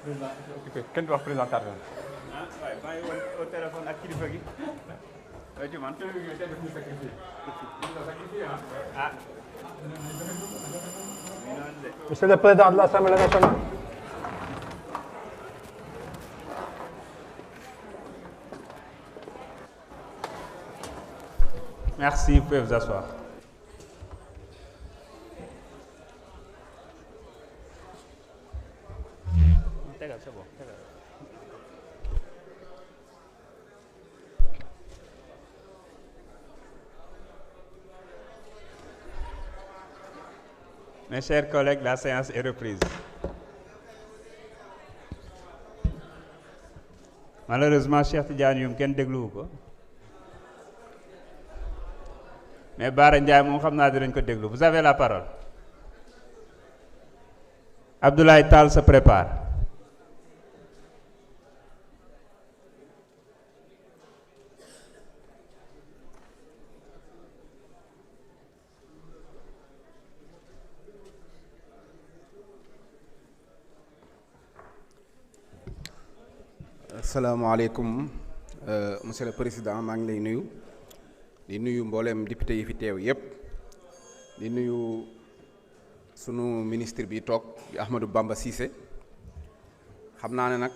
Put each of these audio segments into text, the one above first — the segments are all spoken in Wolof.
président occupé kenn du wax président tardé na. ah waaye maa ngi woon au téléphone ak kilifa gi. waaye ci man. ah. Monsieur le Président de l'Assemblée nationale. Merci, vous pouvez vous asseoir. C'est bon. Mes chers collègues, la séance est reprise. Malheureusement, Cheikh Tidiane Youm kenn dégluwu ko mais Bara Ndiaye moom xam naa dinañ ko déglu. Vous avez la parole. Abdoulaye Tall se prépare. Asalaamaaleykum monsieur le président maa ngi lay nuyu di nuyu mboolem député yi fi teew yépp di nuyu sunu ministre bi toog di Ahmadou Bamba Cissé xam naa ne nag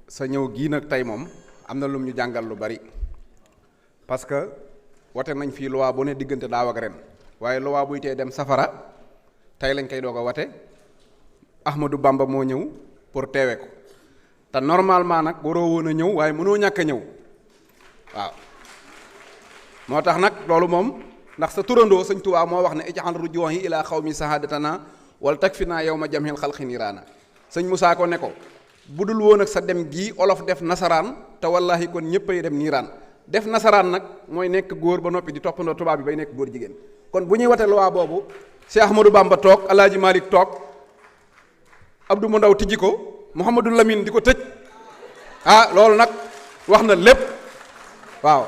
sa ñëw gii nag tey moom am na lum ñu jàngal lu bari parce que wote nañ fii loi bu ne diggante daaw ak ren waaye loi buy tee dem safara tey lañ koy doog a wote Ahmadou Bamba moo ñëw pour teewe ko te normalement nag waroo woon a ñëw waaye mënoo ñàkk a ñëw waaw moo tax nag loolu moom ndax sa turandoo sëñ Tuubaa moo wax ne ij'al rujuu'i ilaa xawmi sahadatana wal takfina yawma jamhil xalqi niiraana sëñ Musaa ko ne ko bu dul woon ak sa dem gii olof def nasaraan te wallahi kon ñëppay dem niiraan def nasaraan nag mooy nekk góor ba noppi di toppandoo tubaab bi bay nekk góor jigéen kon bu ñuy wate loi boobu Cheikh Ahmadou Bamba toog Alaaji Malick toog Abdou Mu Ndaw tijji ko Mouhamadou Lamine di ko tëj ah loolu nag wax na lépp waaw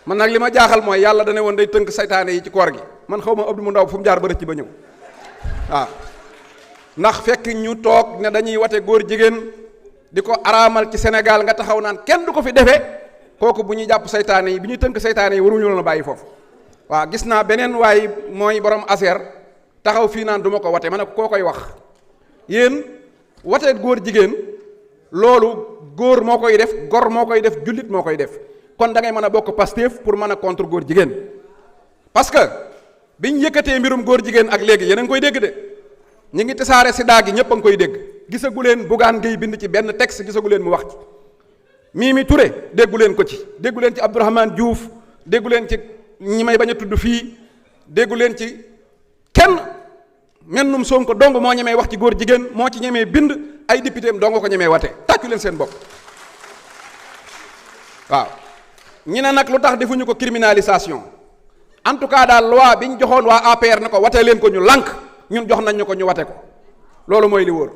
man nag li ma jaaxal mooy yàlla dane woon day tënk saytaane yi ci koor gi man xaw ma Abdou Mu Ndaw fu mu jaar ba rëcc ba ñëw waaw ndax fekk ñu toog ne dañuy wate góor jigéen di ko araamal ci Sénégal nga taxaw naan kenn du ko fi defee kooku bu ñuy jàpp saytaane yi bi ñuy tënk saytaane yi waruñu loon a bàyyi foofu waaw gis naa beneen waay mooy borom affaire taxaw fii naan du ma ko wate ma ne koo koy wax yéen watee góor jigéen loolu góor moo koy def gor moo koy def jullit moo koy def kon da ngay mën a bokk Pastef pour mën a contre góor jigéen parce que biñ yëkkatee mbirum góor jigéen ak léegi yéen a ngi koy dégg de ñu ngi tasaare sida gi ñëpp a ngi koy dégg gisagu leen Bougane Gueye bind ci benn texte gisagu leen mu wax ci Mimi Touré déggu leen ko ci déggu leen ci Abdourahmane Diouf déggu leen ci ñi may bañ a tudd fii déggu leen ci kenn mennum Sonko dong moo ñemee wax ci góor jigéen moo ci ñemee bind ay député am dong ko ñemee wate tàccu leen seen bopp waaw ñi ne nag lu tax defuñu ko criminalisation en tout cas daal loi bi ñu joxoon waa APR ne ko watee leen ko ñu lànk ñun jox nañ ñu ko ñu wate ko loolu mooy li wóor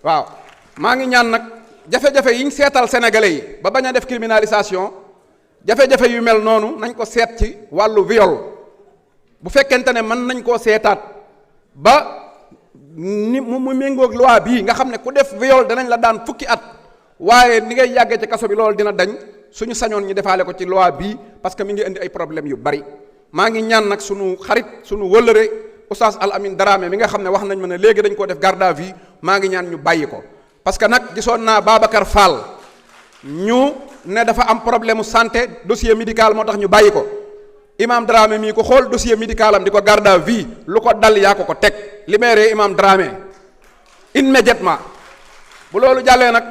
waaw maa ngi ñaan nag jafe-jafe yi ñu seetal sénégalais yi ba bañ a def criminalisation jafe-jafe yu mel noonu nañ ko seet ci wàllu viol bu fekkente ne mën nañ koo seetaat ba ni mu méngoog loi bii nga xam ne ku def viol danañ la daan fukki at waaye ni ngay yàggee ci kaso bi loolu dina dañ suñu sañoon ñu defaale ko ci loi bii parce que mi ngi indi ay problèmes yu bari maa ngi ñaan nag suñu xarit suñu wëllëre Oustaz Al Amin Dramé mi nga xam ne wax nañ ma ne léegi dañ ko def garde à vue maa ngi ñaan ñu bàyyi ko parce que nag gisoon naa Babacar Fall ñu ne dafa am problème mu santé dossier médical moo tax ñu bàyyi ko Imam Dramé mii ko xool dossier médical am di ko garde à vue lu ko dal yaa ko teg libéré Imam Dramé immédiatement bu loolu jàllee nag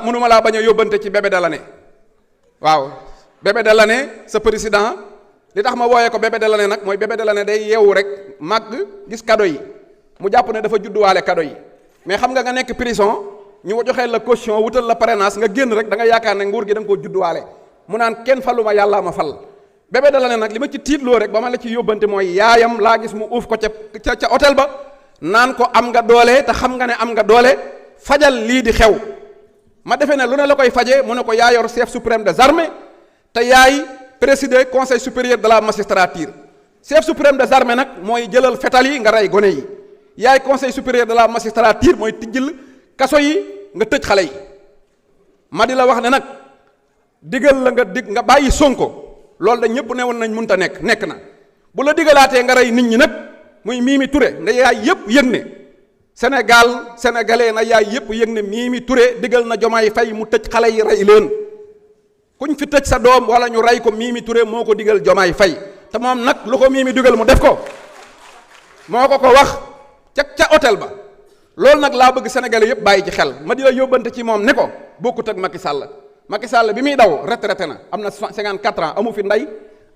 mënuma laa bañ a yóbbante ci Bébé Delané waaw Bébé Delané sa président li tax ma wooyee ko Bébé Delané nag mooy Bébé Delané day yeewu rek màgg gis cadeau yi mu jàpp ne dafa judduwaale cadeau yi mais xam nga nekk prison ñu joxee la caution wutal la parrainage nga génn rek da nga yaakaar ne nguur gi da nga koo judduwaale mu naan kenn faluma yàllaa ma fal Bébé Delané nag li ma ci tiitloo rek ba ma la ci yóbbante mooy yaayam laa gis mu uuf ko ca hôtel ba naan ko am nga doole te xam nga ne am nga doole fajal lii di xew ma defee ne lu ne la koy faje mu ne ko yaa yor chef suprême des armées te yaay présider conseil supérieur de la magistrature chef suprême des armées nag mooy jëlal fetal yi nga rey gone yi yaay conseil supérieur de la magistrature mooy tijjil kaso yi nga tëj xale yi. ma di la wax ne nag digal la nga bàyyi Sonko loolu da ñëpp ne woon nañ mënta nekk na bu la digalaatee nga rey nit ñi nag muy Mimi Touré nga yaay yëpp yëg ne sénégalais na yaay yëpp yëg ne Mimi Touré digal na Diomaye Faye mu tëj xale yi rey leen kuñ fi tëj sa doom wala ñu rey ko Mimi Touré moo ko digal Diomaye Faye te moom nag lu ko Mimi digal mu def ko moo ko wax ca hôtel ba loolu nag laa bëgg sénégalais yëpp bàyyi ci xel ma di la yóbbante ci moom ne ko bokkut ak Macky Sall bi muy daw retraité na am na 54 ans amu fi ndey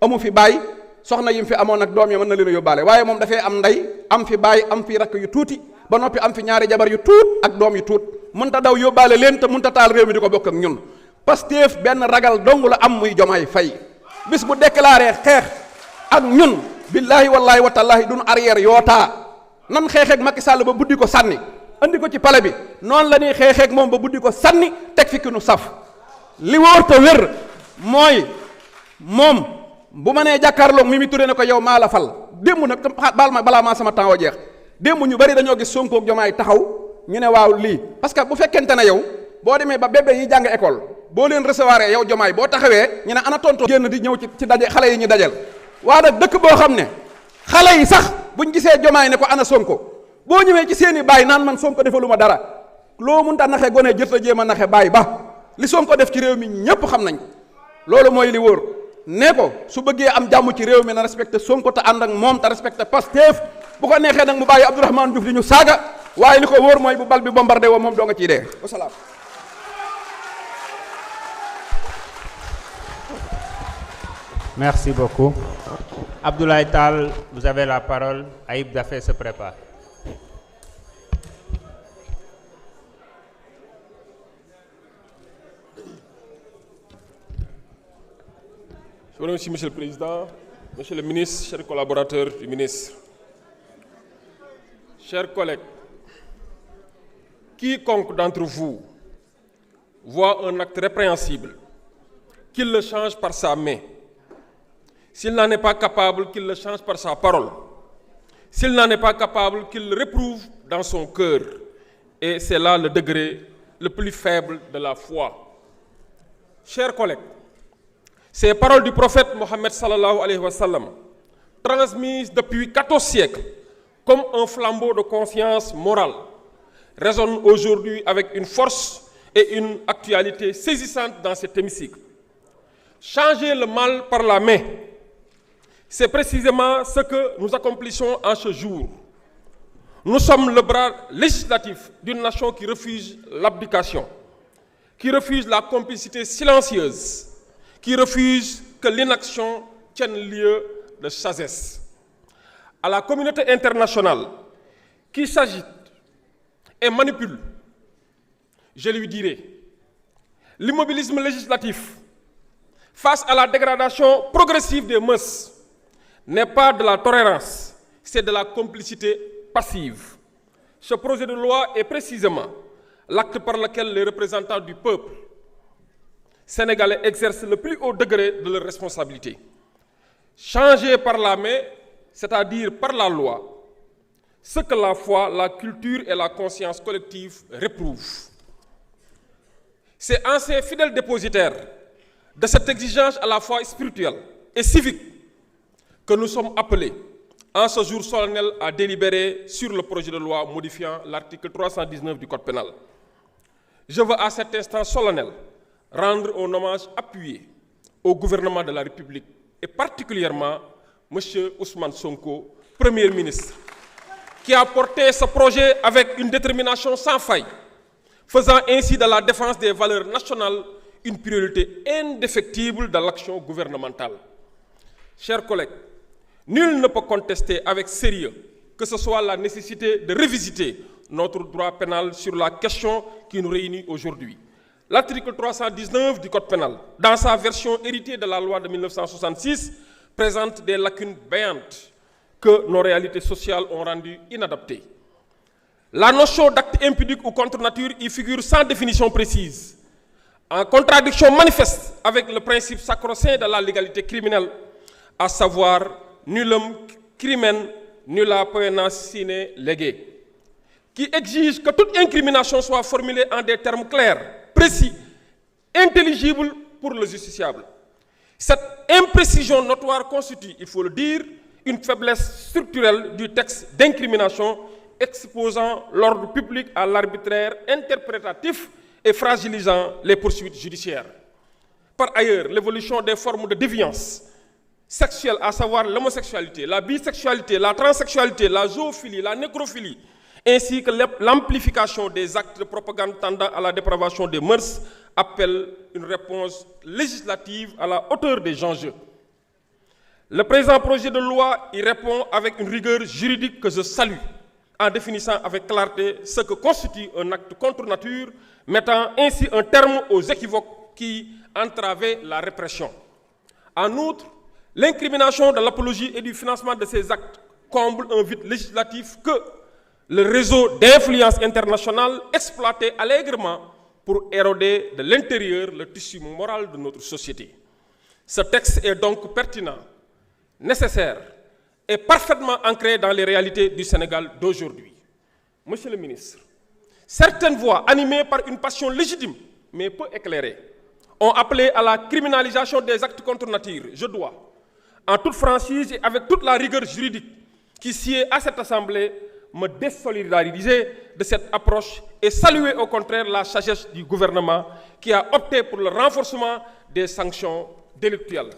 amu fi baay soxna yi mu fi amoon ak doom yi mën na leen a yóbbaale waaye moom dafay am ndey am fi baay am fi rakk yu tuuti ba noppi am fi ñaari jabar yu tuut ak doom yu tuut mënta daw yóbbaale leen te mënta taal réew mi di ko bokk ak ñun Pastef benn ragal dong la am muy Diomaye Faye bis bu déclaré xeex ak ñun billaahi wallaahi wa tallaahi duñ arrière yootaa nan xeexeek Macky Sall ba buddi ko sànni andi ko ci pale bi noonu la ñuy xeexeek moom ba buddi ko sànni teg fi ki nu saf li wóor te wér mooy moom bu ma nee jàkkaarloog Mimi Touré ne ko yow maa la fal démb nag baal ma balaa maa sama temps wa jeex démb ñu bari dañoo gis Sonko ak Diomaye taxaw ñu ne waaw lii parce que bu fekkente ne yow boo demee ba bébé yi jàng école boo leen recevoir yow Diomaye boo taxawee ñu ne ana tonton génn di ñëw ci daje xale yi ñu dajal waa nag dëkk boo xam ne xale yi sax buñ gisee Diomaye ne ko ana Sonko boo ñëwee ci seeni baay naan man Sonko defaluma dara loo mënta naxe gone jët a jéem a naxe baay ba li Sonko def ci réew mi ñépp xam nañ loolu mooy li wóor ne ko su bëggee am jàmm ci réew mi na respecté Sonko te ànd ak moom te respecté Pastef bu ko neexee nag mu bàyyi Abdourahmane Diouf di ñu saaga waaye li ko wóor mooy bu bal bi bombardé woo moom doo nga ciy dee wasalaam. Merci beaucoup. Abdoulaye Tall, vous avez la parole. Aïb Dafé se prépare. Je vous remercie, Monsieur le Président, Monsieur le Ministre, chers collaborateurs du ministre. Chers collègues, quiconque d'entre vous voit un acte répréhensible, qu'il le change par sa main. S'il n'en est pas capable, qu'il le change par sa parole. S'il n'en est pas capable, qu'il le réprouve dans son cœur. Et c'est là le degré le plus faible de la foi. Chers collègues, ces paroles du prophète Mohammed sallallahu alayhi wa sallam, transmises depuis 14 siècles comme un flambeau de conscience morale, résonnent aujourd'hui avec une force et une actualité saisissante dans cet hémicycle. Changer le mal par la main, c'est précisément ce que nous accomplissons en ce jour. Nous sommes le bras législatif d'une nation qui refuse l'abdication, qui refuse la complicité silencieuse, qui refuse que l'inaction tienne lieu de sagesse. À la communauté internationale qui s'agite et manipule, je lui dirai, l'immobilisme législatif face à la dégradation progressive des mœurs n'est pas de la tolérance, c'est de la complicité passive. Ce projet de loi est précisément l'acte par lequel les représentants du peuple sénégalais exercent le plus haut degré de leur responsabilité. Changer par la main, c'est-à-dire par la loi, ce que la foi, la culture et la conscience collective réprouvent. C'est en ces fidèles dépositaires de cette exigence à la fois spirituelle et civique que nous sommes appelés en ce jour solennel à délibérer sur le projet de loi modifiant l'article 319 du Code pénal. Je veux à cet instant solennel rendre un hommage appuyé au gouvernement de la République et particulièrement M. Ousmane Sonko, Premier ministre, qui a porté ce projet avec une détermination sans faille, faisant ainsi de la défense des valeurs nationales une priorité indéfectible de l'action gouvernementale. Chers collègues, nul ne peut contester avec sérieux que ce soit la nécessité de revisiter notre droit pénal sur la question qui nous réunit aujourd'hui. L'article 319 du Code pénal, dans sa version héritée de la loi de 1966, présente des lacunes béantes que nos réalités sociales ont rendues inadaptées. La notion d'acte impudique ou contre nature y figure sans définition précise, en contradiction manifeste avec le principe sacro-saint de la légalité criminelle, à savoir nullum crimen nulla poena sine lege, qui exige que toute incrimination soit formulée en des termes clairs, précis, intelligibles pour le justiciable. Cette imprécision notoire constitue, il faut le dire, une faiblesse structurelle du texte d'incrimination exposant l'ordre public à l'arbitraire interprétatif et fragilisant les poursuites judiciaires. Par ailleurs, l'évolution des formes de déviance sexuelle, à savoir l'homosexualité, la bisexualité, la transsexualité, la zoophilie, la nécrophilie, ainsi que l'amplification des actes de propagande tendant à la dépravation des mœurs, appelle une réponse législative à la hauteur des enjeux. Le présent projet de loi y répond avec une rigueur juridique que je salue, en définissant avec clarté ce que constitue un acte contre nature, mettant ainsi un terme aux équivoques qui entravaient la répression. En outre, l'incrimination de l'apologie et du financement de ces actes comble un vide législatif que le réseau d'influence internationale exploitait allègrement pour éroder de l'intérieur le tissu moral de notre société. Ce texte est donc pertinent, nécessaire et parfaitement ancré dans les réalités du Sénégal d'aujourd'hui. Monsieur le ministre, certaines voix animées par une passion légitime mais peu éclairée ont appelé à la criminalisation des actes contre nature. Je dois, en toute franchise et avec toute la rigueur juridique qui sied à cette Assemblée, me désolidariser de cette approche et saluer au contraire la sagesse du gouvernement qui a opté pour le renforcement des sanctions délictuelles.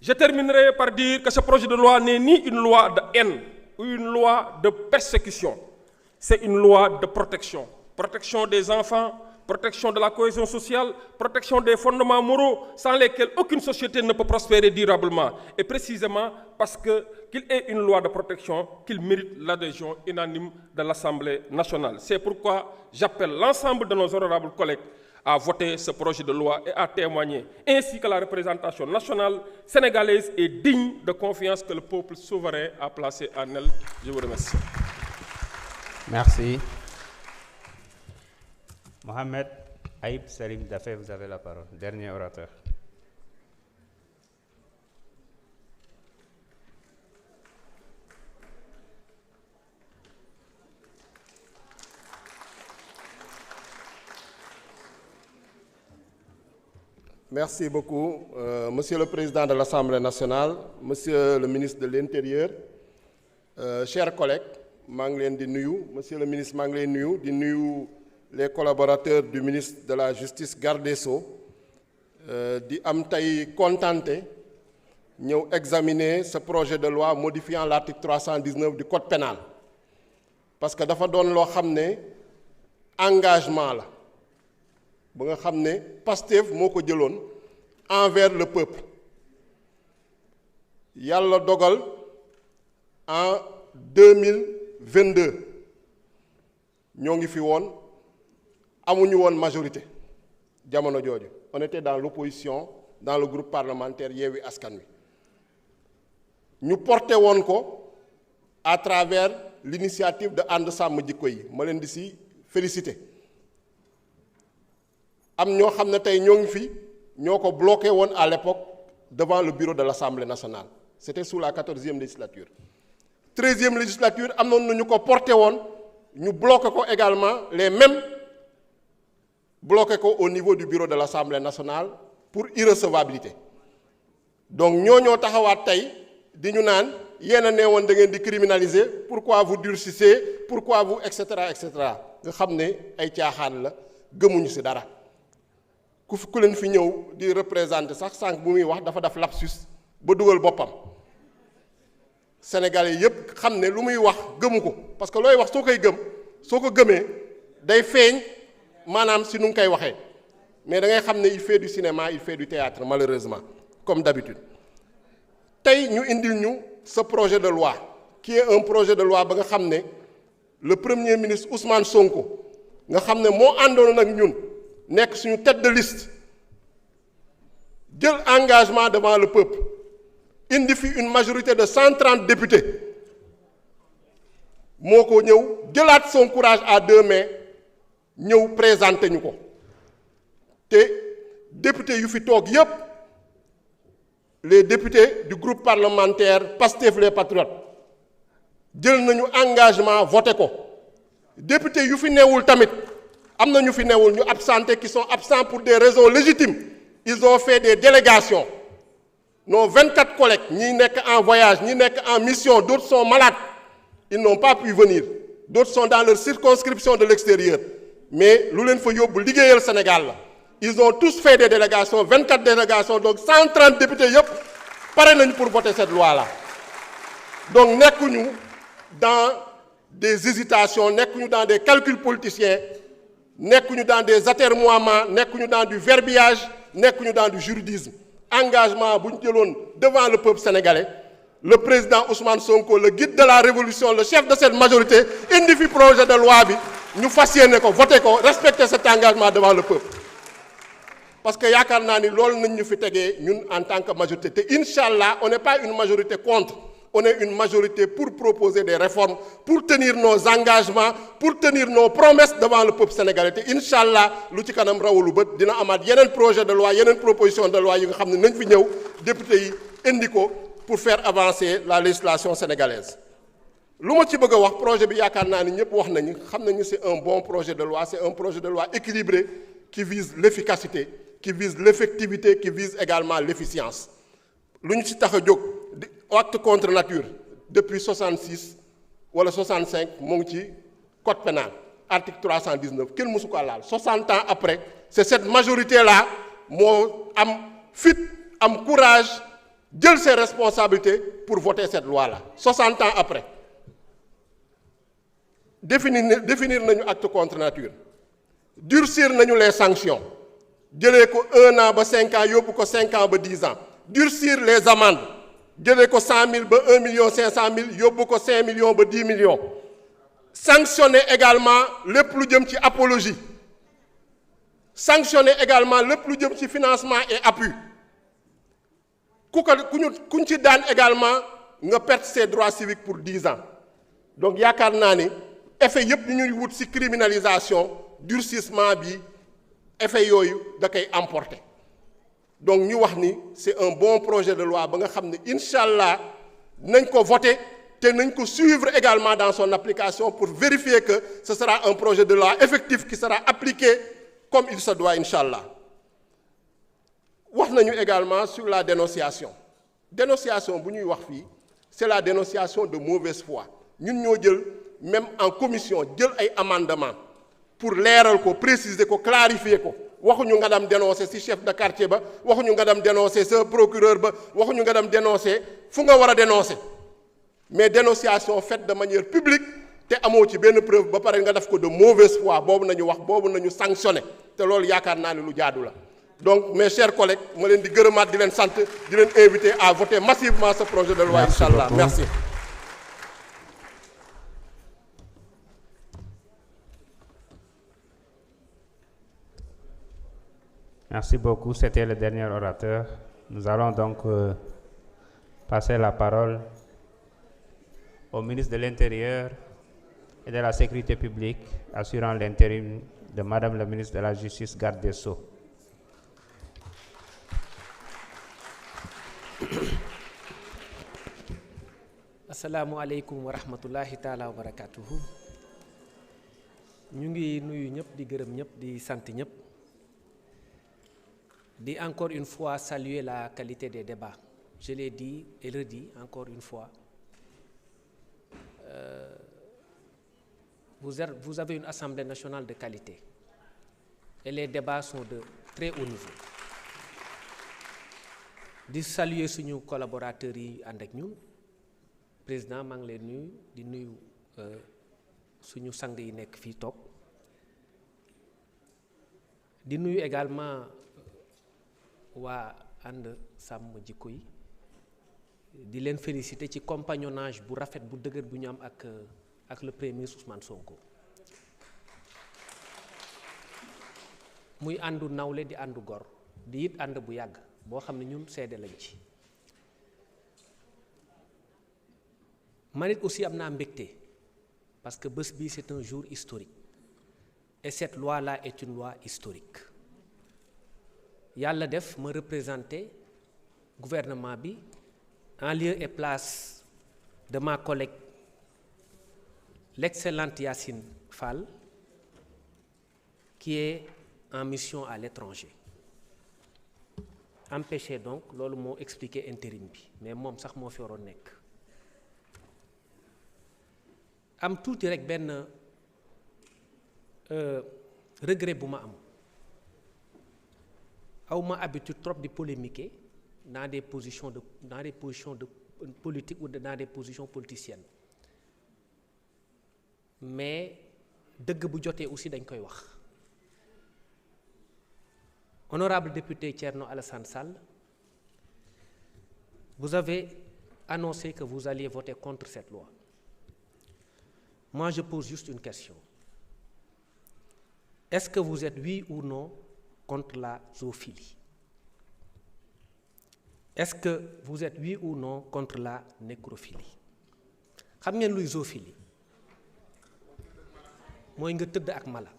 Je terminerai par dire que ce projet de loi n'est ni une loi de haine ou une loi de persécution. C'est une loi de protection. Protection des enfants, protection de la cohésion sociale, protection des fondements moraux sans lesquels aucune société ne peut prospérer durablement. Et précisément parce qu'il est une loi de protection qu'il mérite l'adhésion unanime de l'Assemblée nationale. C'est pourquoi j'appelle l'ensemble de nos honorables collègues à voter ce projet de loi et à témoigner, ainsi que la représentation nationale sénégalaise est digne de confiance que le peuple souverain a placée en elle. Je vous remercie. Merci. Mohamed Aïb Salim Dafé, vous avez la parole. Dernier orateur. Merci beaucoup, Monsieur le Président de l'Assemblée nationale, Monsieur le ministre de l'Intérieur, chers collègues, maa ngi leen di nuyu, Monsieur le ministre maa ngi leen nuyu di nuyu les collaborateurs du ministre de la Justice, garde des Sceaux, di am tey contenté ñëw examiner ce projet de loi modifiant l'article 319 du Code pénal parce que dafa doon loo xam ne engagement la ba nga xam ne Pastef moo ko jëloon envers le peuple yàlla dogal en 2022 ñoo ngi fi woon amuñu woon majorité jamono jooju on était dans l'opposition dans le groupe parlementaire Yewwi Askan Wi ñu porté woon ko à travers l'initiative de ànd sàmm jikko yi ma leen di si féliciter am ñoo xam ne tey ñoo ngi fi ñoo ko bloqué woon à l'époque devant le bureau de l'Assemblée nationale c'était sous la 14e législature 13e législature am noonu ñu ko porté woon ñu bloqué ko également les mêmes bloqué ko au niveau du bureau de l'Assemblée nationale pour irrecevabilité donc ñoo taxawaat tey di ñu naan yéen a nee woon da ngeen di criminaliser pourquoi vous durcissez pourquoi vous et cetera nga xam ne ay caaxaan la gëmuñu ci dara ku leen fi ñëw di représenter sax sànq bu muy wax dafa def lapsus ba dugal boppam Sénégalais yépp xam ne lu muy wax gëmu ko parce que looy wax soo koy gëm soo ko gëmee day feeñ maanaam si nu ngi koy waxee mais da ngay xam ne il fait du cinéma il fait du théâtre malheureusement comme d'habitude tey ñu indil ñu ce projet de loi qui est un projet de loi ba nga xam ne le premier ministre Ousmane Sonko nga xam ne moo àndoon ak ñun nekk suñu tête de liste jël engagement devant le peuple indi fi une majorité de 130 députés moo ko ñëw jëlaat son courage à deux mains ñëw présenter ñu ko te députés yu fi toog yépp les députés du groupe parlementaire Pastef les Patriotes jël nañu engagement voté ko député yu fi newul tamit am na ñu fi newul ñu absenté qui sont absents pour des raisons légitimes ils ont fait des délégations nos 24 collègues ñi nekk en voyage ñi nekk en mission d'autres sont malades ils n'ont pas pu venir d'autres sont dans leur circonscription de l'extérieur mais lu leen fa yóbbu liggéeyal Sénégal la ils ont tous fait des délégations 24 délégations donc 130 députés yëpp pare nañu pour voter cette loi là donc nekkuñu dans des hésitations nekkuñu dans des calculs politiciens nekkuñu dans des atermoiements nekkuñu dans du verbiage nekkuñu dans du juridisme engagement bu ñu jëloon devant le peuple sénégalais le président Ousmane Sonko le guide de la révolution le chef de cette majorité indi fi projet de loi bi ñu fas yéene ko voté ko respecter cet engagement devant le peuple parce que yaakaar naa ni loolu nañ ñu fi tegee ñun en tant que majorité te incha allah on n'est pas une majorité contre on est une majorité pour proposer des réformes pour tenir nos engagements pour tenir nos promesses devant le peuple sénégalais te incha allah lu ci kanam rawulu bët dina amaat yeneen projet de loi yeneen proposition de loi yi nga xam ne nañ fi ñëw député yi indi ko pour faire avancer la législation sénégalaise. lu ma ci bëgg a wax projet bi yaakaar naa ni ñëpp wax nañu xam nañu c'est un bon projet de loi c'est un projet de loi équilibré qui vise l'efficacité qui vise l'effectivité qui vise également l'efficience lu ñu ci tax a jóg acte contre nature depuis 66 wala 65 mu ngi ci code pénal article 319 kenn mësu ko laal 60 ans après c'est cette majorité là moo am fit am courage jël ses responsabilités pour voter cette loi là 60 ans après définir nañu acte contre nature durcir nañu les sanctions jëlee ko 1 an ba 5 ans yóbbu ko 5 ans ba 10 ans durcir les amendes jëlee ko 100 000 ba 1 million 500 000 yóbbu ko 5 millions ba 10 millions sanctionner également lépp lu jëm ci apologie sanctionner également lépp lu jëm ci financement et appui kuñ ci daan également nga perdre ses droits civiques pour 10 ans donc yaakaar naa ni effet yëpp ñu ñuy wut ci criminalisation durcissement bi effet yooyu da koy emporter donc ñu wax ni c'est un bon projet de loi ba nga xam ne incha allah nañ ko voter te nañ ko suivre également dans son application pour vérifier que ce sera un projet de loi effectif qui sera appliqué comme il se doit incha allah wax nañu également sur la dénonciation bu ñuy wax fii c'est la dénonciation de mauvaise foi ñun ñoo jël même en commission jël ay amendements pour leeral ko préciser ko clarifier ko waxuñu nga dem dénoncer ci chef de quartier ba waxuñu nga dem dénoncer sa procureur ba waxuñu nga dem dénoncer fu nga war a dénoncer mais dénonciation faite de manière publique te amoo ci benn preuve ba pare nga def ko de mauvaise foi boobu nañu wax boobu nañu sanctionner te loolu yaakaar naa ne lu jaadu la donc mes chers collègues ma leen di gërëmaat di leen sant di leen inviter à voter massivement ce projet de loi inchallah merci. Merci beaucoup, c'était le dernier orateur. Nous allons donc passer la parole au ministre de l'Intérieur et de la Sécurité publique, assurant l'intérim de Madame la ministre de la Justice, garde des Sceaux. Assalamu alaikum wa rahmatullahi taala wa barakatuhu. Ñu ngi nuyu ñëpp di gërëm ñëpp di sant ñëpp. Di encore une fois saluer la qualité des débats. Je l'ai dit et redit encore une fois. Vous avez une Assemblée nationale de qualité. Et les débats sont de très haut niveau. Di saluer suñu collaborateurs yi ànd ak ñun. Président maa ngi lay nuyu di nuyu suñu sang yi nekk fii toog. Di nuyu également waa ànd sàmm jikko yi di leen féliciter ci compagnonnage bu rafet bu dëgër bu ñu am ak le premier ministre Ousmane Sonko muy àndu nawle di àndu gor di it ànd bu yàgg boo xam ne ñun seede lañ ci man it aussi am naa mbégte parce que bés bii c'est un jour historique et cette loi-là est une loi historique yàlla def ma représenter gouvernement bi en lieu et place de ma collègue l'excellente Yacine Fall, qui est en mission à l'étranger. Empêché donc, loolu moo expliqué intérim bi mais moom sax moo fi waroon nekk. am tuuti rek benn regret bu ma am aw ma habitude trop di polémiquer dans des positions de politique ou dans des positions politiciennes mais dëgg bu jotee aussi dañ koy wax. Honorable député Thierno Alassane Sall, vous avez annoncé que vous alliez voter contre cette loi. Moi, je pose juste une question. Est-ce que vous êtes oui ou non contre la zoophilie? Est-ce que vous êtes oui ou non contre la nécrophilie? Xam ngeen luy zoophilie? Mooy nga tëdd ak mala.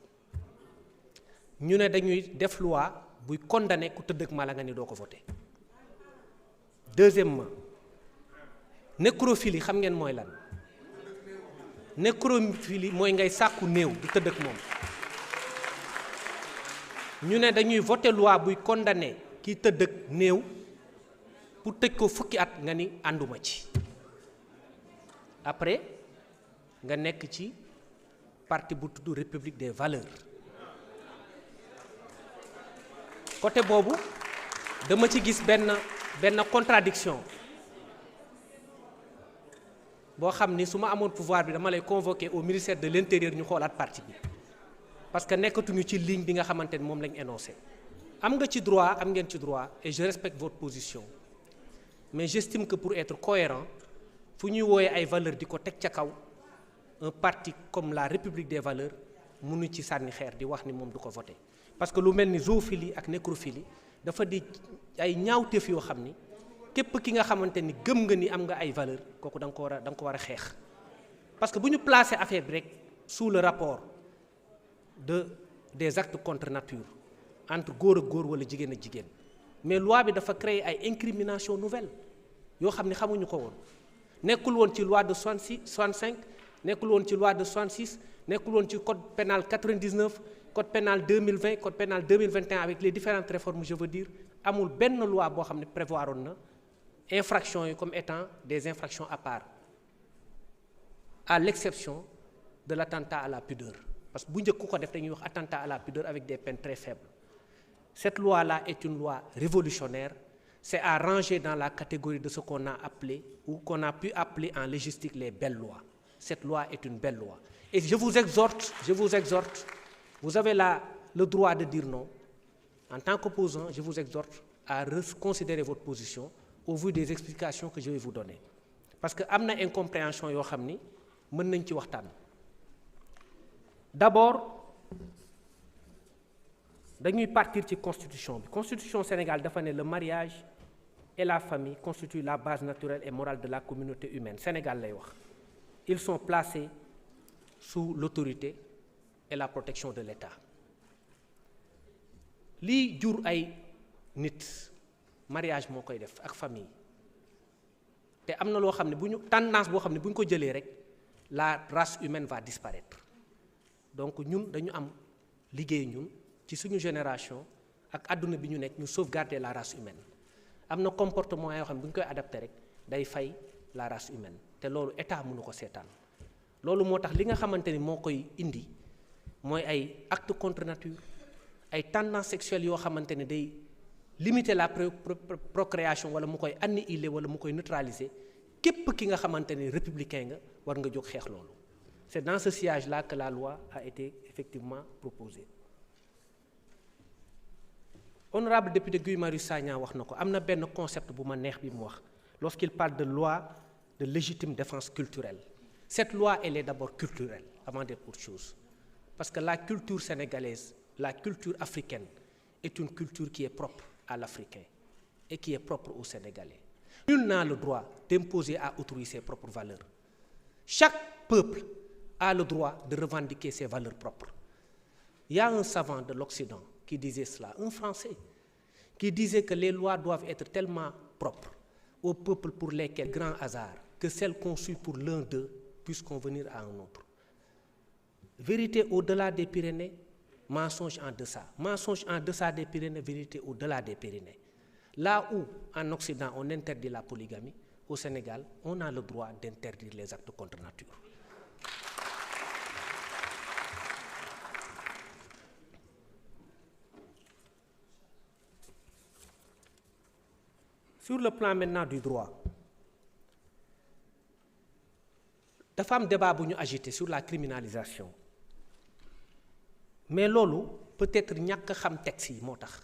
Ñu ne dañuy def loi buy condamné ku tëdd ak mala nga ni doo ko voté. Deuxièmement, nécrophilie xam ngeen mooy lan? Nécrophilie mooy ngay sàkku néew di tëdd ak moom. Ñu ne dañuy voté loi buy condamné ki tëdd ak néew pour tëj ko fukki at nga ni ànduma ci. Après nga nekk ci parti bu tudd République des valeurs. Côté boobu dama ci gis benn contradiction boo xam ni su ma amoon pouvoir bi dama lay convoquer au ministère de l'intérieur ñu xoolaat parti bi parce que nekkatuñu ci ligne bi nga xamante ni moom lañ énoncé. am ngeen ci droit et je respecte votre position mais j'estime que pour être cohérent fu ñuy wooyee ay valeurs di ko teg ca kaw un parti comme la République des valeurs mënu ci sànni xeer di wax ni moom du ko voter. Parce que lu mel ni zoophilie ak nécrophilie dafa di ay ñaawteef yoo xam ni képp ki nga xamante ni gëm nga ni am nga ay valeur kooku da nga ko war a xeex. Parce que bu ñu placer affaire bi rek sous le rapport des actes contre nature entre góor ak góor wala jigéen ak jigéen mais loi bi dafa créer ay incrimination nouvelle yoo xam ni xamuñu ko woon nekkul woon ci loi de 65 nekkul woon ci loi de 66 nekkul woon ci code pénal 99. Code pénal 2020 code pénal 2021 avec les différentes réformes je veux dire amul benn loi boo xam ne prévoiroon na infractions yi comme étant des infractions à part à l'exception de l'attentat à la pudeur parce que bu njëkk ku ko def dañuy wax attentat à la pudeur avec des peines très faibles. Cette loi-là est une loi révolutionnaire, c'est à ranger dans la catégorie de ce qu'on a appelé ou qu'on a pu appeler en légistique les belles lois. Cette loi est une belle loi et je vous exhorte. Vous avez le droit de dire non. En tant qu'opposant, je vous exhorte à reconsidérer votre position au vu des explications que je vais vous donner. Parce que am na incompréhension yoo xam ni mën nañ ci waxtaan. D'abord, dañuy partir ci constitution bi. Constitution Sénégal dafa ne le mariage et la famille constituent la base naturelle et morale de la communauté humaine. Sénégal lay wax. Ils sont placés sous l'autorité et la protection de l'État. Lii jur ay nit mariage moo koy def ak famille te am na loo xam ne bu ñu tendance boo xam ne bu ñu ko jëlee rek la race humaine va disparaître. Donc ñun dañu am liggéey ñun ci suñu génération ak àdduna bi ñu nekk ñu sauvegarder la race humaine. Am na comportement yoo xam ne bu ñu koy adapté rek day fay la race humaine te loolu état mënu ko seetaan. Loolu moo tax li nga xamante ni moo koy indi mooy ay actes contre nature ay tendances sexuelles yoo xamante ne day limiter la procréation wala mu koy annihiler wala mu koy neutraliser képp ki nga xamante ne républicain nga war nga jóg xeex loolu. C'est dans ce sillage-là que la loi a été effectivement proposée. Honorable député Guy Marius Sagna wax na ko am na benn concept bu ma neex bi mu wax lorsqu'il parle de loi de légitime défense culturelle. Cette loi elle est d'abord culturelle avant d'être autre chose. Parce que la culture sénégalaise, la culture africaine est une culture qui est propre à l'Africain et qui est propre aux Sénégalais. Nul n'a le droit d'imposer à autrui ses propres valeurs. Chaque peuple a le droit de revendiquer ses valeurs propres. Il y a un savant de l'Occident qui disait cela, un Français, qui disait que les lois doivent être tellement propres au peuple pour lesquels grand hasard que celles conçues pour l'un d'eux puissent convenir à un autre. vérité au-delà des Pyrénées, mensonge en deçà. Mensonge en deçà des Pyrénées, vérité au-delà des Pyrénées. Là où, en Occident, on interdit la polygamie, au Sénégal, on a le droit d'interdire les actes contre nature. Sur le plan maintenant du droit, dafa am débat bu ñu agité sur la criminalisation mais loolu peut-être ñàkk xam texte yi moo tax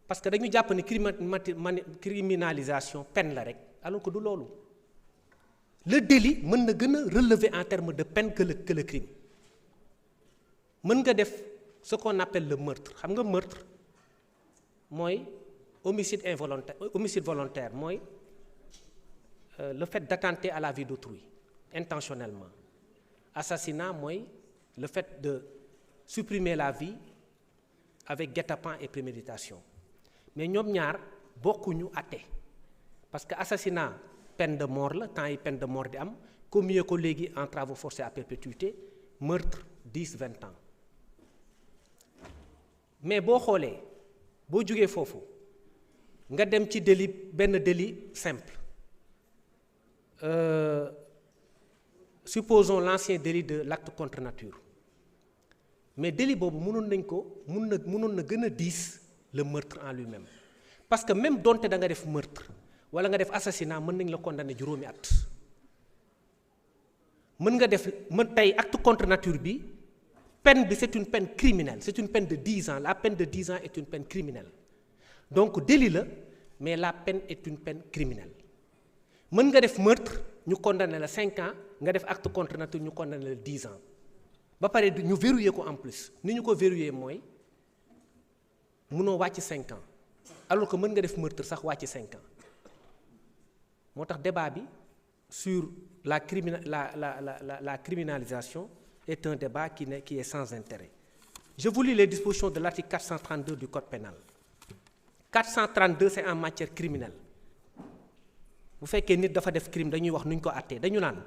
parce que dañu jàpp ni criminalisation peine la rek alors que du loolu le délit mën na gën a relever en termes de peine que le crime mën nga def ce qu'on appelle le meurtre xam nga meurtre mooy homicide volontaire mooy le fait d'attenter à la vie d'autrui intentionnellement. Assassinat mooy le fait de supprimer la vie avec guet-apens et préméditation mais ñoom ñaar bokkuñu àtte parce que assassinat peine de mort la temps yi peine de mort di am commis ko léegi en travaux forcés à perpétuité meurtre 10-20 ans mais boo xoolee boo jógee foofu nga dem ci délit benn délit simple supposons l'ancien délit de l'acte contre nature mais délit boobu mënoon na gën a diis le meurtre en lui-même parce que même donte da nga def meurtre wala nga def assassinat mën nañ la condamner juróomi at tey acte contre nature bi peine bi c'est une peine criminelle c'est une peine de 10 ans la peine de 10 ans est une peine criminelle donc délit la mais la peine est une peine criminelle mën nga def meurtre ñu condamné la 5 ans nga def acte contre nature ñu condamné la 10 ans ba pare ñu verrouiller ko en plus ni ñu ko verrouiller mooy mënoo wàcc 5 ans alors que mën nga def meurtre sax wàcc 5 ans moo tax débat bi sur la criminalisation est un débat qui est sans intérêt. Je vous lis les dispositions de l'article 432 du Code pénal. 432 c'est en matière criminelle. bu fekkee nit dafa def crime dañuy wax nuñ ko àttee dañu naan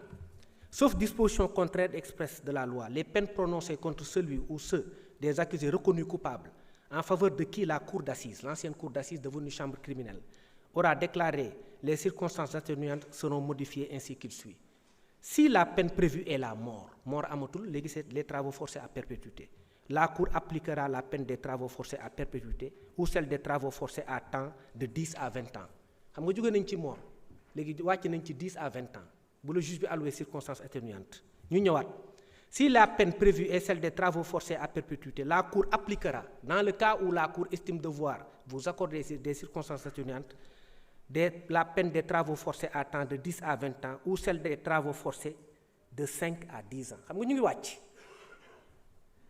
sauf disposition contraire expresse de la loi les peines prononcées contre celui ou ceux des accusés reconnus coupables en faveur de qui la cour d'assises l'ancienne cour d'assises devenue chambre criminelle aura déclaré les circonstances atténuantes seront modifiées ainsi qu'il suit. Si la peine prévue est la mort amatul léegi c'est les travaux forcés à perpétuité la cour appliquera la peine des travaux forcés à perpétuité ou celle des travaux forcés à temps de 10 à 20 ans xam nga jóge nañ ci mort léegi wàcc nañ ci 10 à 20 ans bu la juge bi alloué circonstances atténuantes ñu ñëwaat si la peine prévue est celle des travaux forcés à perpétuité la cour appliquera dans le cas où la cour estime devoir vous accorder des circonstances atténuantes la peine des travaux forcés à temps de 10 à 20 ans ou celle des travaux forcés de 5 à 10 ans xam nga ñu ngi wàcc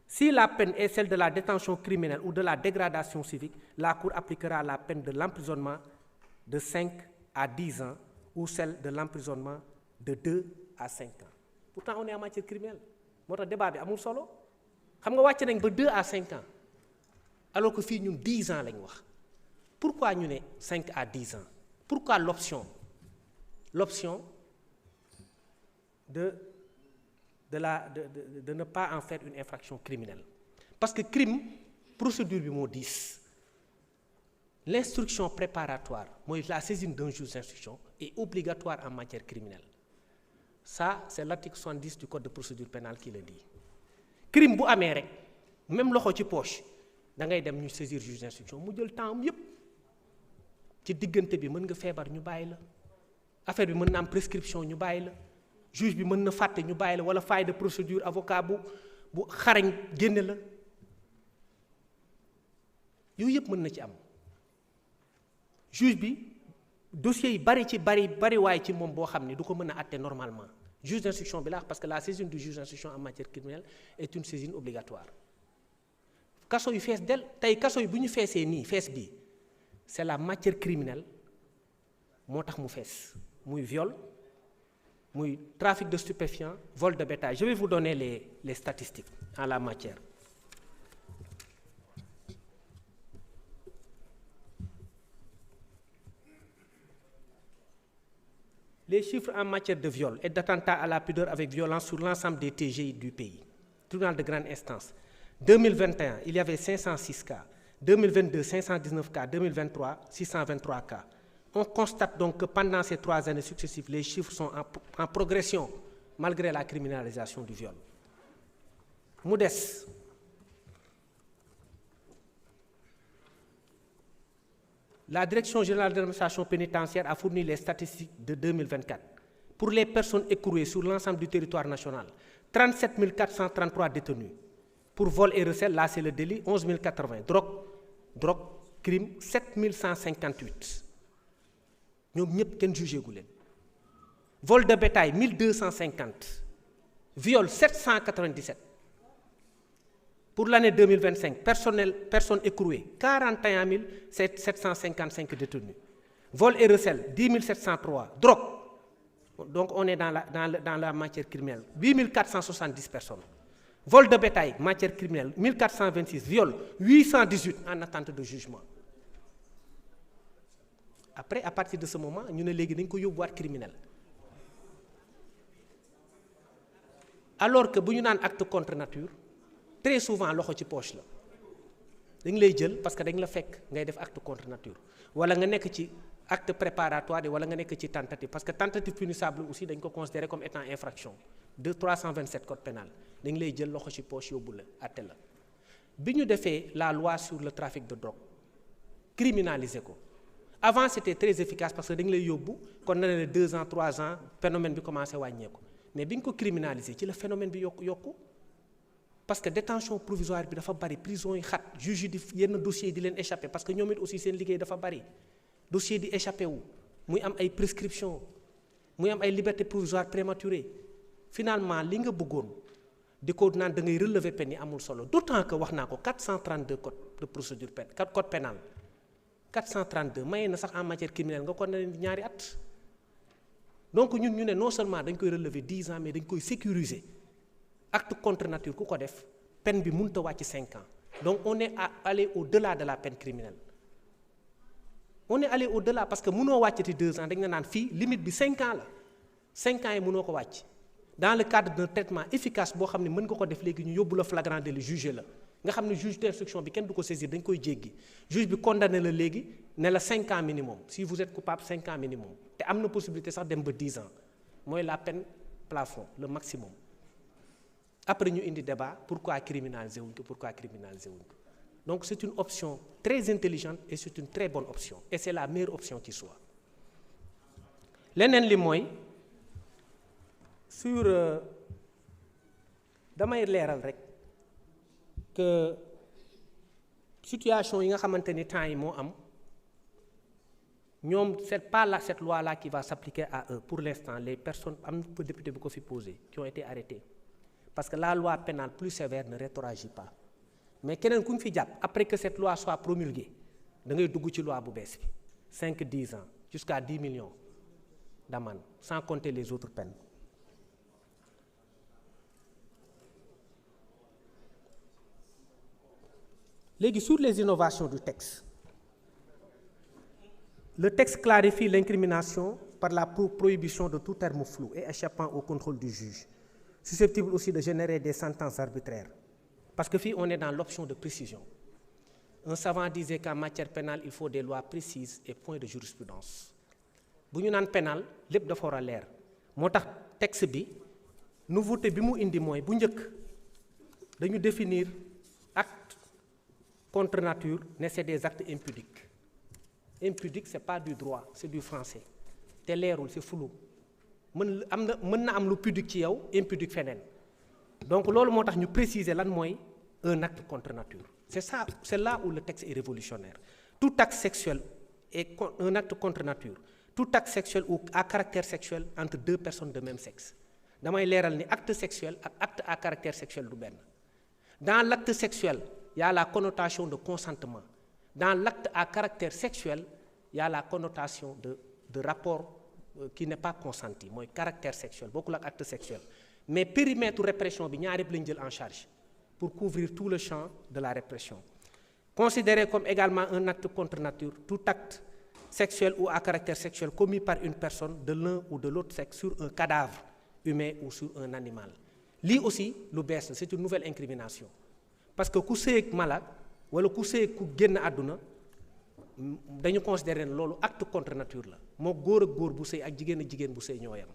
si la peine est celle de la détention criminelle ou de la dégradation civique la cour appliquera la peine de l'emprisonnement de 5 à 10 ans ou celle de l'emprisonnement de 2 à 5 ans pourtant on est en matière criminelle moo tax débat bi amul solo xam nga wàcc nañ ba 2 à 5 ans alors que fii ñun 10 ans lañ wax pourquoi ñu ne 5 à 10 ans pourquoi l'option de ne pas en faire une infraction criminelle parce que crime procédure bi moo diis l'instruction préparatoire mooy la saisine d'un juge d'instruction est obligatoire en matière criminelle ça c'est l'article 70 du code de procédure pénale qui le dit crime bu amee rek même loxo ci poche da ngay dem ñu saisir juge d'instruction mu jël temps am yépp ci diggante bi mën nga feebar ñu bàyyi la affaire bi mën na am prescription ñu bàyyi la juge bi mën na fàtte ñu bàyyi la wala faille de procédure avocat bu xarañ génne la yooyu yëpp mën na ci am juge bi dossier yi bari waaye ci moom boo xam ne du ko mën a àtte normalement juge d'instruction bi la parce que la saisine du juge d'instruction en matière criminelle est une saisine obligatoire kaso yu fees del tey kaso yi bu ñu feesee nii fees bii c'est la matière criminelle moo tax mu fees muy viol muy trafic de stupéfiants vol de bétail je vais vous donner les statistiques en la matière les chiffres en matière de viol et d'attentat à la pudeur avec violence sur l'ensemble des TGI du pays tribunal de grande instance. 2021, il y avait 506 cas. 2022, 519 cas. 2023, 623 cas. On constate donc que pendant ces 3 années successives, les chiffres sont en progression, malgré la criminalisation du viol. Modeste. La Direction générale de l'administration pénitentiaire a fourni les statistiques de 2024. Pour les personnes écrouées sur l'ensemble du territoire national, 37 433 détenus. Pour vol et recel, là c'est le délit, 11 080. Drogue, crime, 7 158. Nous n'avons jugé. Vol de bétail, 1250. Viol, 797. Pour l'année 2025, personnes écrouées, 41 755 détenus. Vol et recel, 10 703. Drogue, donc on est dans la matière criminelle, 8 470 personnes. Vol de bétail, matière criminelle, 1426. Viol, 818 en attente de jugement. Après, à partir de ce moment, nous avons un acte criminel. Alors que si nous avons un acte contre nature, très souvent, nous avons une poche. Nous avons parce que nous avons fait un acte contre nature. Ou nous avons un acte préparatoire ou nous avons une tentative. Parce que tentative punissable aussi, nous considéré comme étant infraction. De 327 code pénal. Nous avons fait une poche. Si nous avons fait la loi sur le trafic de drogue, criminalisé. Avant, c'était très efficace parce que nous avons quand on a 2 ans, 3 ans, le phénomène a commencé à wàññeeku. Mais si nous avons criminalisé, le phénomène a yokku. Parce que détention provisoire, il y a des prisons, juges, il y a des dossiers qui échappé. Parce que nous avons aussi des dossiers qui échappé. Nous avons des prescriptions. Nous avons des libertés provisoires prématurées. Finalement, ce que nous avons de relever peine amul solo. D'autant que nous avons 432 codes de procédure pénale, 4 codes pénals. 432 maye na sax en matière criminelle nga ko ne ñaari at. Donc ñun ñu ne non seulement dañ koy relever 10 ans mais dañ koy sécuriser. Acte contre nature ku ko def peine bi mënut a wàcc 5 ans. Donc on est allé au-delà de la peine criminelle. On est allé au-delà parce que mënoo wàccati 2 ans dañ na naan fii limite bi 5 ans la 5 ans yi mënoo ko wàcc. Dans le cadre d'un traitement efficace boo xam ne mën nga ko def léegi ñu yóbbu la flagrant délit juger la. nga xam ne juge d'instruction bi kenn du ko saisir dañ koy jéggi juge bi condamné la léegi ne la 5 ans minimum si vous êtes coupable 5 ans minimum te am na possibilité sax dem ba 10 ans mooy la peine plafond le maximum. Après ñu indi débat pourquoi criminaliser wuñ ko donc c'est une option très intelligente et c'est une très bonne option et c'est la meilleure option qui soit. leneen li mooy sur damay leeral rek. Que situation yi nga xamante ni temps yi moo am ñoom c'est pas là cette loi là qui va s'appliquer à eux pour l'instant les personnes am na député bu ko fi posé qui ont été arrêtés parce que la loi pénale plus sévère ne rétroagit pas mais keneen ku ñu fi jàpp après que cette loi soit promulguée da ngay dugg ci loi bu bees bi 5-10 ans jusqu'à 10 millions d'amende sans compter les autres peines. Sur les innovations du texte, le texte clarifie l'incrimination par la prohibition de tout terme flou et échappant au contrôle du juge, susceptible aussi de générer des sentences arbitraires. Parce que on est dans l'option de précision. Un savant disait qu'en matière pénale, il faut des lois précises et point de jurisprudence. Si nous avons pénal, lépp dafa war a leer. Moo tax texte bi nouveauté bi mu indi mooy bu njëkk dañu définir acte contre nature, c'est des actes impudiques. Impudique, ce n'est pas du droit, c'est du français. C'est l'airul, c'est flou. Mën na am lu pudique ci yow, impudique feneen. Donc loolu moo tax ñu préciser lan mooy un acte contre nature. C'est là où le texte est révolutionnaire. Tout acte sexuel est un acte contre nature. Tout acte sexuel ou à caractère sexuel entre 2 personnes de même sexe. Damay leeral ni acte sexuel ak acte à caractère sexuel du benn. Dans l'acte sexuel, il y a la connotation de consentement. Dans l'acte à caractère sexuel, il y a la connotation de rapport qui n'est pas consenti, mooy caractère sexuel, bokkul ak acte sexuel. Mais périmètre répression bi ñaar yëpp lañ jël en charge pour couvrir tout le champ de la répression. Considéré comme également un acte contre nature, tout acte sexuel ou à caractère sexuel commis par une personne de l'un ou de l'autre sexe sur un cadavre humain ou sur un animal. lii aussi lu bees la c'est une nouvelle incrimination parce que ku sëy ak mala wala ku sëy ak ku génn àdduna dañu considérer ne loolu acte contre nature la moo góor ak góor bu sëy ak jigéen bu sëy ñoo yam.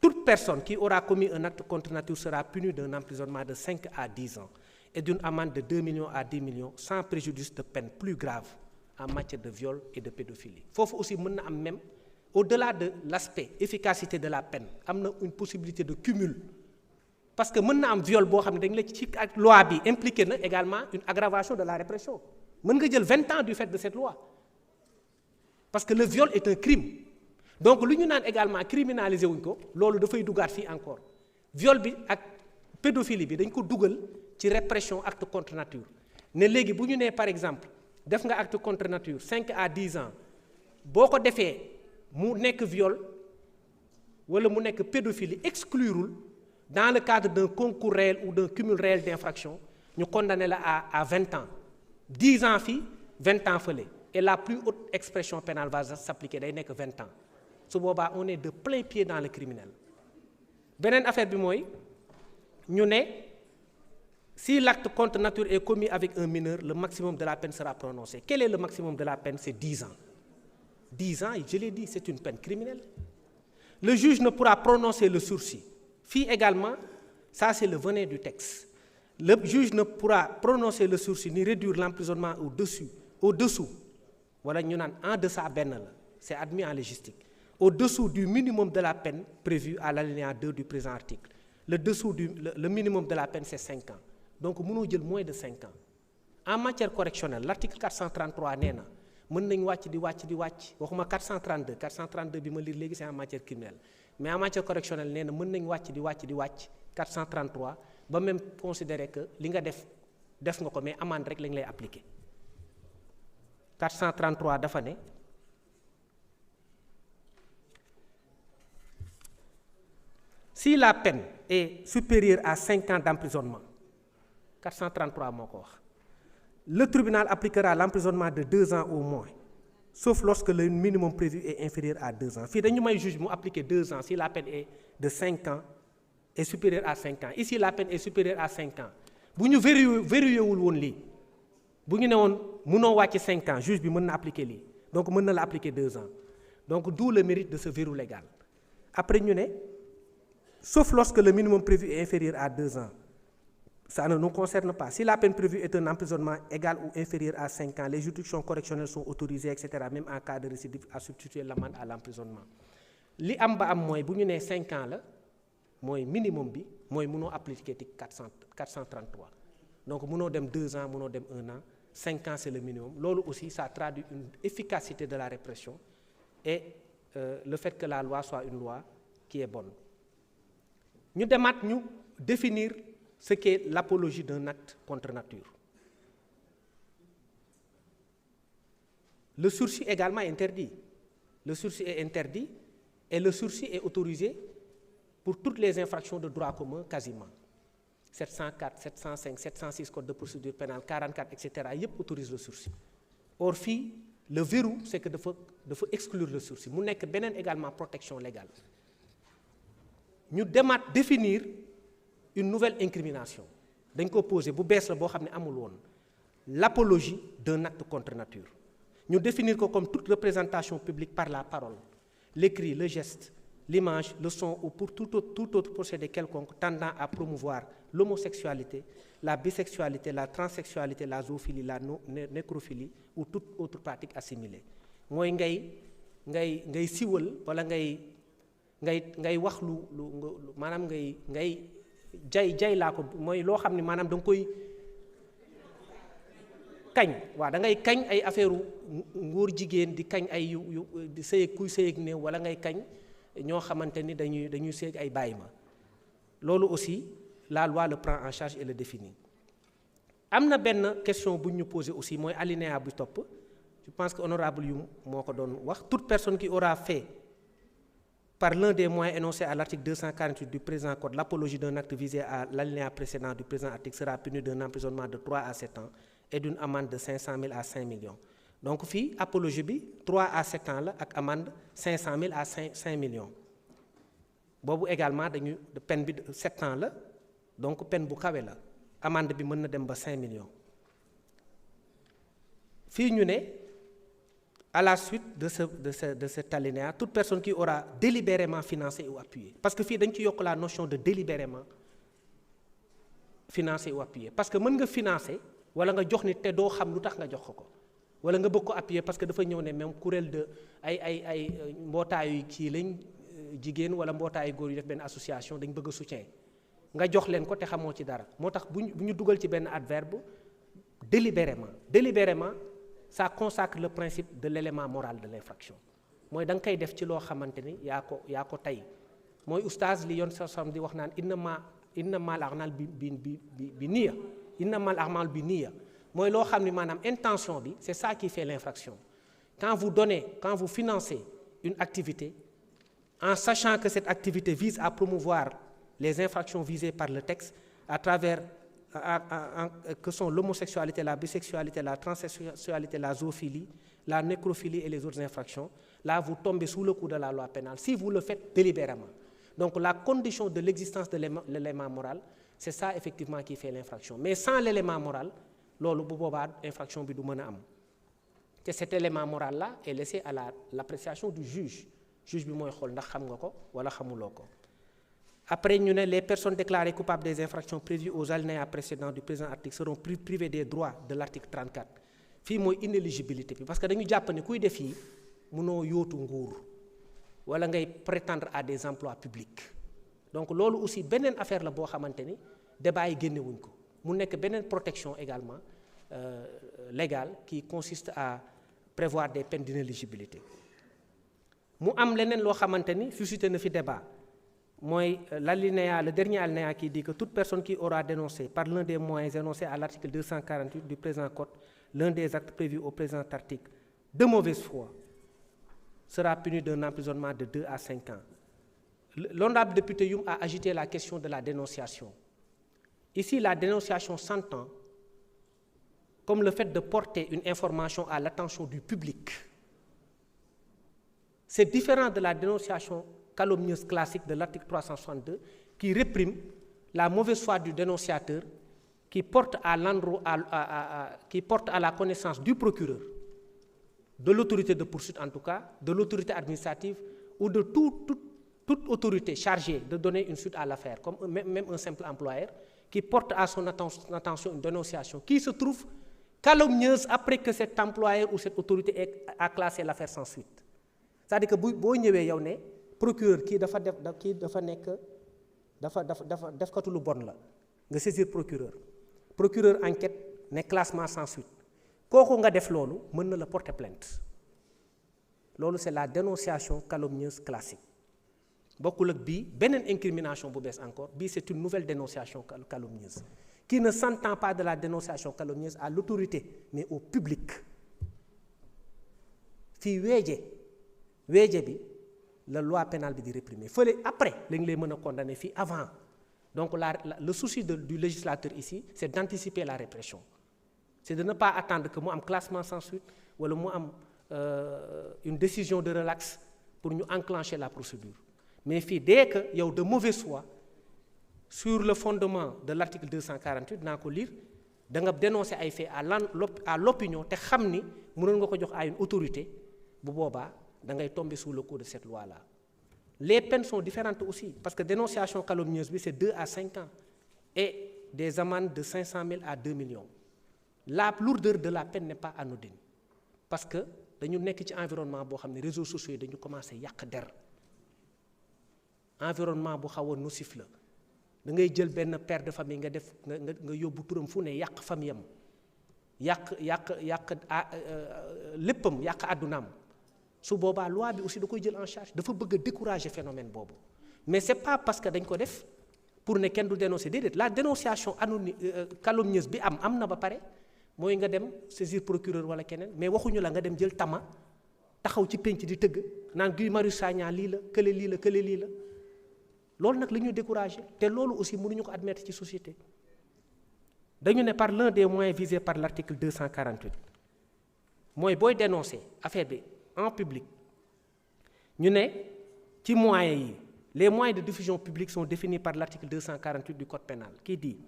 Toute personne qui aura commis un acte contre nature sera punie d'un emprisonnement de 5 à 10 ans et d'une amende de 2 millions à 10 millions sans préjudice de peine plus grave en matière de viol et de pédophilie. Foofu aussi mën na am même au-delà de l'aspect efficacité de la peine am na une possibilité de cumul parce que mën na am viol boo xam ne dañ la ci ak loi bi impliqué na également une aggravation de la répression mën nga jël 20 ans du fait de cette loi parce que le viol est un crime. Donc lu ñu naan également criminaliser wuñ ko loolu dafay dugaat fii encore viol bi ak pédophilie bi dañ ko dugal ci répression acte contre nature ne léegi bu ñu nee par exemple def nga acte contre nature 5 à 10 ans boo ko defee mu nekk viol wala mu nekk pédophilie exclurul dans le cadre d'un concours réel ou d'un cumul réel d'infraction ñu condamné la à 20 ans 10 ans fii 20 ans fële et la plus haute expression pénale va s'appliquer day nekk 20 ans. su boobaa on est de plein pied dans le criminel beneen affaire bi mooy ñu ne si l'acte contre nature est commis avec un mineur le maximum de la peine sera prononcé. Quel est le maximum de la peine? C'est 10 ans. 10 ans, je l'ai dit, c'est une peine criminelle. Le juge ne pourra prononcer le sursis. Fii également, ça c'est le venin du texte. Le juge ne pourra prononcer le sursis ni réduire l'emprisonnement au-dessous wala ñu naan en deçà benn la c'est admis en légistique. Au-dessous du minimum de la peine prévu à l'alinéa 2 du présent article. Le minimum de la peine, c'est 5 ans. Donc, mënoo jël moins de 5 ans. En matière correctionnelle, l'article 433 nee na mën nañ wàcc di wàcc waxuma 432 bi ma lire léegi c'est en matière criminelle mais en matière correctionnelle nee na mën nañ wàcc di wàcc 433 ba même considérer que li nga def nga ko mais amende rek lañ lay appliquer 433 dafa ne si la peine est supérieure à 5 ans d'emprisonnement 433 moo ko wax le tribunal appliquera l'emprisonnement de 2 ans au moins sauf lorsque le minimum prévu est inférieur à 2 ans fii dañu may juge mu appliquer 2 ans si la peine est de 5 ans est supérieure à 5 ans ici la peine est supérieure à 5 ans bu ñu vérifié wul woon lii bu ñu ne woon mënoo wàcc 5 ans juge bi mën na appliquer lii donc mën na la appliquer 2 ans donc d'où le mérite de ce verrou légal après ñu ne sauf lorsque le minimum prévu est inférieur à 2 ans. Ça ne nous concerne pas. Si la peine prévue est un emprisonnement égal ou inférieur à 5 ans, les juridictions correctionnelles sont autorisées, etc., même en cas de récidive, à substituer l'amende à l'emprisonnement. Li am ba am mooy bu ñu nee 5 ans la mooy minimum bi mooy mënoo appliquer 433 donc mënoo dem 2 ans mënoo dem 1 an 5 ans c'est le minimum loolu aussi ça traduit une efficacité de la répression et le fait que la loi soit une loi qui est bonne. Ñu demaat ñu définir ce qu'est l'apologie d'un acte contre nature. Le sursis également est interdit. Le sursis est interdit et le sursis est autorisé pour toutes les infractions de droit commun quasiment. 704, 705, 706 code de procédure pénale, 44, etc. yëpp autorise le sursis. Or fii le verrou c'est que dafa exclure le sursis mu nekk beneen également protection légale. Ñu demaat définir une nouvelle incrimination dañ ko poser bu bees la boo xam ne amul woon l'apologie d'un acte contre nature ñu définir ko comme toute représentation publique par la parole l'écrit le geste l'image le son ou pour tout autre procédé quelconque tendant à promouvoir l'homosexualité la bisexualité la transsexualité la zoophilie la nécrophilie ou toute autre pratique assimilée mooy ngay siwal wala ngay wax lu maanaam ngay jay laa ko mooy loo xam ne maanaam da nga koy kañ waaw da ngay kañ ay affaire ngóor jigéen di kañ ay yu di sëy kuy sëy ak néew wala ngay kañ ñoo xamante ni dañuy sëy ak ay bàyyi ma loolu aussi la loi le prend en charge et le définit. am na benn question bu ñu posé aussi mooy alinéa bu topp je pense que honorable yu moo ko doon wax toute personne qui aura fait par l'un des moyens énoncés à l'article 248 du présent code l'apologie d'un acte visé à l'alinéa précédent du présent article sera punie d'un emprisonnement de 3 à 7 ans et d'une amende de 500 000 à 5 millions. Donc fii apologie bi 3 à 7 ans la ak amende 500 000 à 5 millions boobu également dañu peine bi 7 ans la donc peine bu kawe la amende bi mën na dem ba 5 millions fii ñu ne à la suite de cet alinéa toute personne qui aura délibérément financé ou appuyé parce que fii dañ ci yokk la notion de délibérément financé ou appuyé parce que mën nga financer wala nga jox nit te doo xam lu tax nga jox ko wala nga bëgg ko appuyer parce que dafa ñëw ne même kuréel de ay mbootaayu kii lañ jigéen wala mbootaayu góor yu def benn association dañ bëgg a soutien nga jox leen ko te xamoo ci dara moo tax bu ñu dugal ci benn adverbe délibérément ça consacre le principe de l'élément moral de l'infraction mooy da nga koy def ci loo xamante ni yaa ko tey mooy oustaz li yoon sa sam di wax naan innamal a'mal bi niyya innamal a'mal bi niyya mooy loo xam ni maanaam intention bi c'est ça qui fait l'infraction quand vous financez une activité en sachant que cette activité vise à promouvoir les infractions visées par le texte à travers que sont l'homosexualité, la bisexualité, la transsexualité, la zoophilie, la nécrophilie et les autres infractions, là vous tombez sous le coup de la loi pénale si vous le faites délibérément. Donc la condition de l'existence de l'élément moral, c'est ça effectivement qui fait l'infraction. Mais sans l'élément moral, loolu bu boobaa infraction bi du mën a am te cet élément moral là est laissé à l'appréciation du juge bi mooy xool ndax xam nga ko wala xamuloo ko. Après ñu ne les personnes déclarées coupables des infractions prévues aux alinéas précédents du présent article seront privées des droits de l'article 34 fii mooy inéligibilité bi parce que dañu jàpp ne kuy def yi mënoo yóotu nguur wala ngay prétendre à des emplois publics donc loolu aussi beneen affaire la boo xamante ni débat yi génnewuñ ko mu nekk beneen protection également légale qui consiste à prévoir des peines d'inéligibilité mu am leneen loo xamante ni suscité na fi débat mooy le dernier alinéa qui dit que toute personne qui aura dénoncé par l'un des moyens énoncés à l'article 248 du présent code l'un des actes prévus au présent article de mauvaise foi sera puni d'un emprisonnement de 2 à 5 ans. L'honorable député Youm a agité la question de la dénonciation. Ici, la dénonciation s'entend comme le fait de porter une information à l'attention du public. C'est différent de la dénonciation calomnieuse classique de l'article 362 qui réprime la mauvaise foi du dénonciateur qui porte à la connaissance du procureur, de l'autorité de poursuite en tout cas, de l'autorité administrative ou de toute autorité chargée de donner une suite à l'affaire, comme même un simple employeur, qui porte à son attention une dénonciation qui se trouve calomnieuse après que cet employeur ou cette autorité a classé l'affaire sans suite. C'est-à-dire que boo ñëwee yow ne procureur kii dafa defkatu lu bon la nga saisir procureur enquête ne classement sans suite kooku nga def loolu mën na la porter plainte loolu c'est la dénonciation calomnieuse classique bokkul ak bii beneen incrimination bu bees encore bii c'est une nouvelle dénonciation calomnieuse qui ne s'entend pas de la dénonciation calomnieuse à l'autorité mais au public fii weeje bi la loi pénale bi di réprimer fële après la ñu lay mën a condamner fii avant donc le souci du législateur ici c'est d'anticiper la répression c'est de ne pas attendre que mu am classement sans suite wala mu am une décision de relax pour ñu enclencher la procédure mais fii dès que yow de mauvaise foi sur le fondement de l'article 248 naa ko lire da nga dénoncer ay faits à l'opinion te xam ni mënoon nga ko jox à une autorité bu boobaa da ngay tomber sous le coup de cette loi-là. Les peines sont différentes aussi parce que dénonciation calomnieuse bi c'est 2 à 5 ans et des amendes de 500 000 à 2 millions. La lourdeur de la peine n'est pas anodine parce que dañu nekk ci environnement boo xam ne réseaux sociaux yi dañu commencé yàq der environnement bu xaw a nocif la da ngay jël benn père de famille nga yóbbu turam fu ne yàq famille am yàq léppam yàq àddunaam su boobaa loi bi aussi da koy jël en charge dafa bëgg a décourager phénomène boobu mais c'est pas parce que dañ ko def pour ne kenn du dénoncer déedéet la dénonciation calomnieuse bi am na ba pare mooy nga dem saisir procureur wala keneen mais waxuñu la nga dem jël tama taxaw ci penc di tëgg naan Guy Marius Sagna lii la kële lii la loolu nag la ñuy décourager te loolu aussi mënuñu ko admettre ci société dañu ne par l'un des moyens visés par l'article 248 mooy booy dénoncer affaire bi en public ñu ne ci moyens yi Les moyens de diffusion publique sont définis par l'article 248 du Code pénal qui dit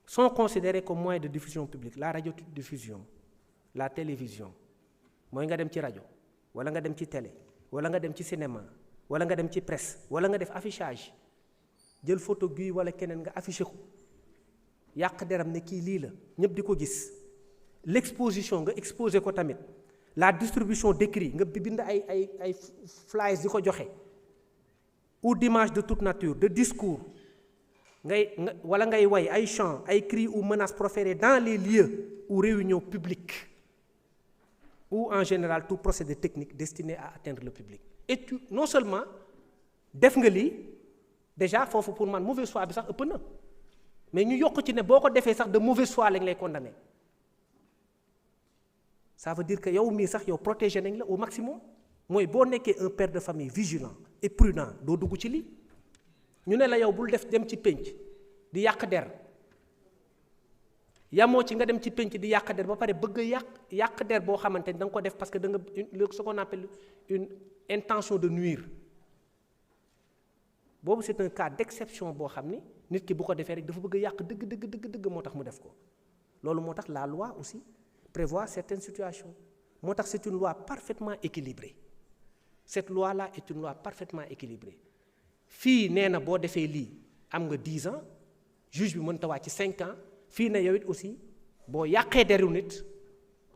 sont considérés comme moyens de diffusion publique la radiodiffusion, la télévision mooy nga dem ci rajo wala nga dem ci télé wala nga dem ci cinéma wala nga dem ci presse wala nga def affichage jël photo Guy wala keneen nga affiché ko yàq deram ne kii lii la ñëpp di ko gis l'exposition nga exposé ko tamit la distribution d'écrits nga bind ay flyers di ko joxe ou d'images de toute nature de discours wala ngay way ay chants ay cris ou menaces proférées dans les lieux ou réunions publiques ou en général tout procédé technique destiné à atteindre le public. Et tu non seulement def nga lii déjà foofu pour man mauvaise foi bi sax ëpp na mais ñu yokk ci ne boo ko defee sax de mauvaise foi lañ lay condamner. Ça veut dire que yow mii sax yow protégé nañ la au maximum mooy boo nekkee un père de famille vigilant et prudent doo dugg ci lii ñu ne la yow bul def dem ci pénc di yàq der yamoo ci nga dem ci pénc di yàq der ba pare bëgg a yàq der boo xamante ni da nga ko def parce que da nga ce qu'on appelle une intention de nuire boobu c'est un cas d'exception boo xam ni nit ki bu ko defee rek dafa bëgg a yàq dëgg moo tax mu def ko loolu moo tax la loi aussi prévoit certaines situations moo tax c'est une loi parfaitement équilibrée cette loi-là est une loi parfaitement équilibrée fii nee na boo defee lii am nga 10 ans juge bi mënta wàcc ci 5 ans fii na yow it aussi boo yàqee deru nit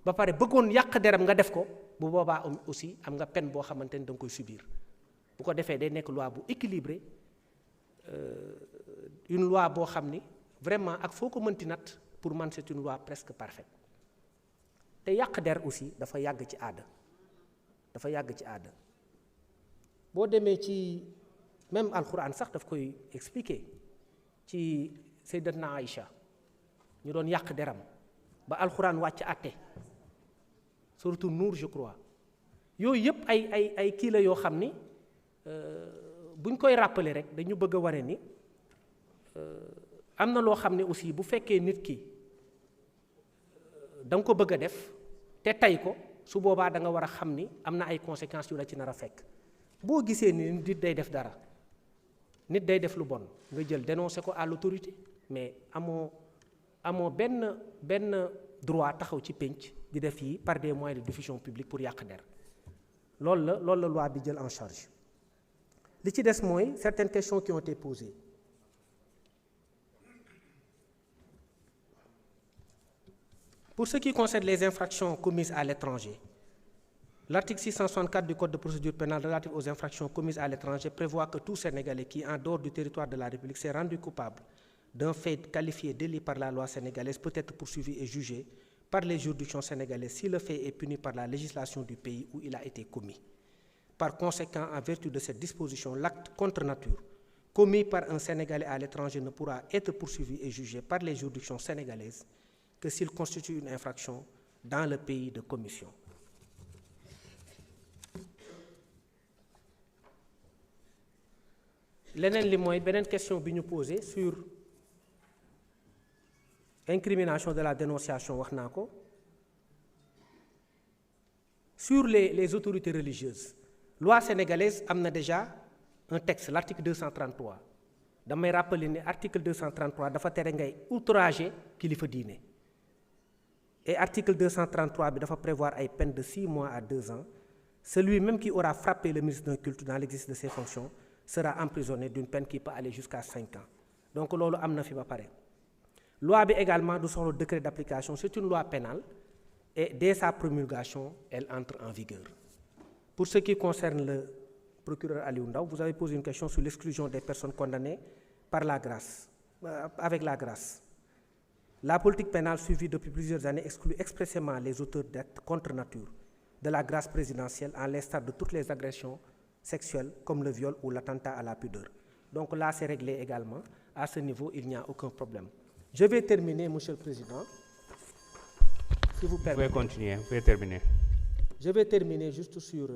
ba pare bëggoon yàq deram nga def ko bu boobaa aussi am nga peine boo xamante ni da nga koy subir bu ko defee day nekk loi bu équilibrée une loi boo xam ni vraiment ak foo ko mënti nat pour man c'est une loi presque parfaite te yàq der aussi dafa yàgg ci aada boo demee ci même alxuraan sax daf koy expliquer ci sayyidatna Aïcha ñu doon yàq deram ba alxuraan wàcc àtte surtout Nour je crois yooyu yëpp ay kii la yoo xam ni buñ koy rappeler rek dañu bëgg a ware ni am na loo xam ne aussi bu fekkee nit ki da nga ko bëgg a def te tey ko su boobaa da nga war a xam ni am na ay conséquences yu la ci nar a fekk boo gisee ni nit day def dara nit day def lu bon nga jël dénoncer ko à l'autorité mais amoo benn droit taxaw ci pénc di def yi par des moyens de diffusion publique pour yàq der loolu la loi bi jël en charge li ci des mooy certaines questions qui ont été posées pour ce qui concerne les infractions commises à l'étranger, l'article 664 du Code de procédure pénale relatif aux infractions commises à l'étranger prévoit que tout Sénégalais qui, en dehors du territoire de la République, s'est rendu coupable d'un fait qualifié délit par la loi sénégalaise peut être poursuivi et jugé par les juridictions sénégalaises si le fait est puni par la législation du pays où il a été commis. Par conséquent, en vertu de cette disposition, l'acte contre nature commis par un Sénégalais à l'étranger ne pourra être poursuivi et jugé par les juridictions sénégalaises que s'il constitue une infraction dans le pays de commission. Leneen li mooy beneen question bi ñu posé sur incrimination de la dénonciation wax naa ko sur les autorités religieuses loi sénégalaise am na déjà un texte l'article 233 damay rappeler ni article 233 dafa tere ngay outrager kilifa diine et article 233 bi dafa prévoir ay peines de 6 mois à 2 ans celui même qui aura frappé le ministre d'un culte dans l'exercice de ses fonctions sera emprisonné d'une peine qui peut aller jusqu'à 5 ans donc loolu am na fi ba pare loi bi également du soxla décret d'application c'est une loi pénale et dès sa promulgation elle entre en vigueur. Pour ce qui concerne le procureur Aliou Ndao, vous avez posé une question sur l'exclusion des personnes condamnées par la grâce avec la grâce. La politique pénale suivie depuis plusieurs années exclut expressément les auteurs d'actes contre nature de la grâce présidentielle en l'instar de toutes les agressions sexuelles comme le viol ou l'attentat à la pudeur. Donc là, c'est réglé également. À ce niveau, il n'y a aucun problème. Je vais terminer, Monsieur le Président. Si vous permettez. Vous pouvez continuer, vous pouvez terminer. Je vais terminer juste sur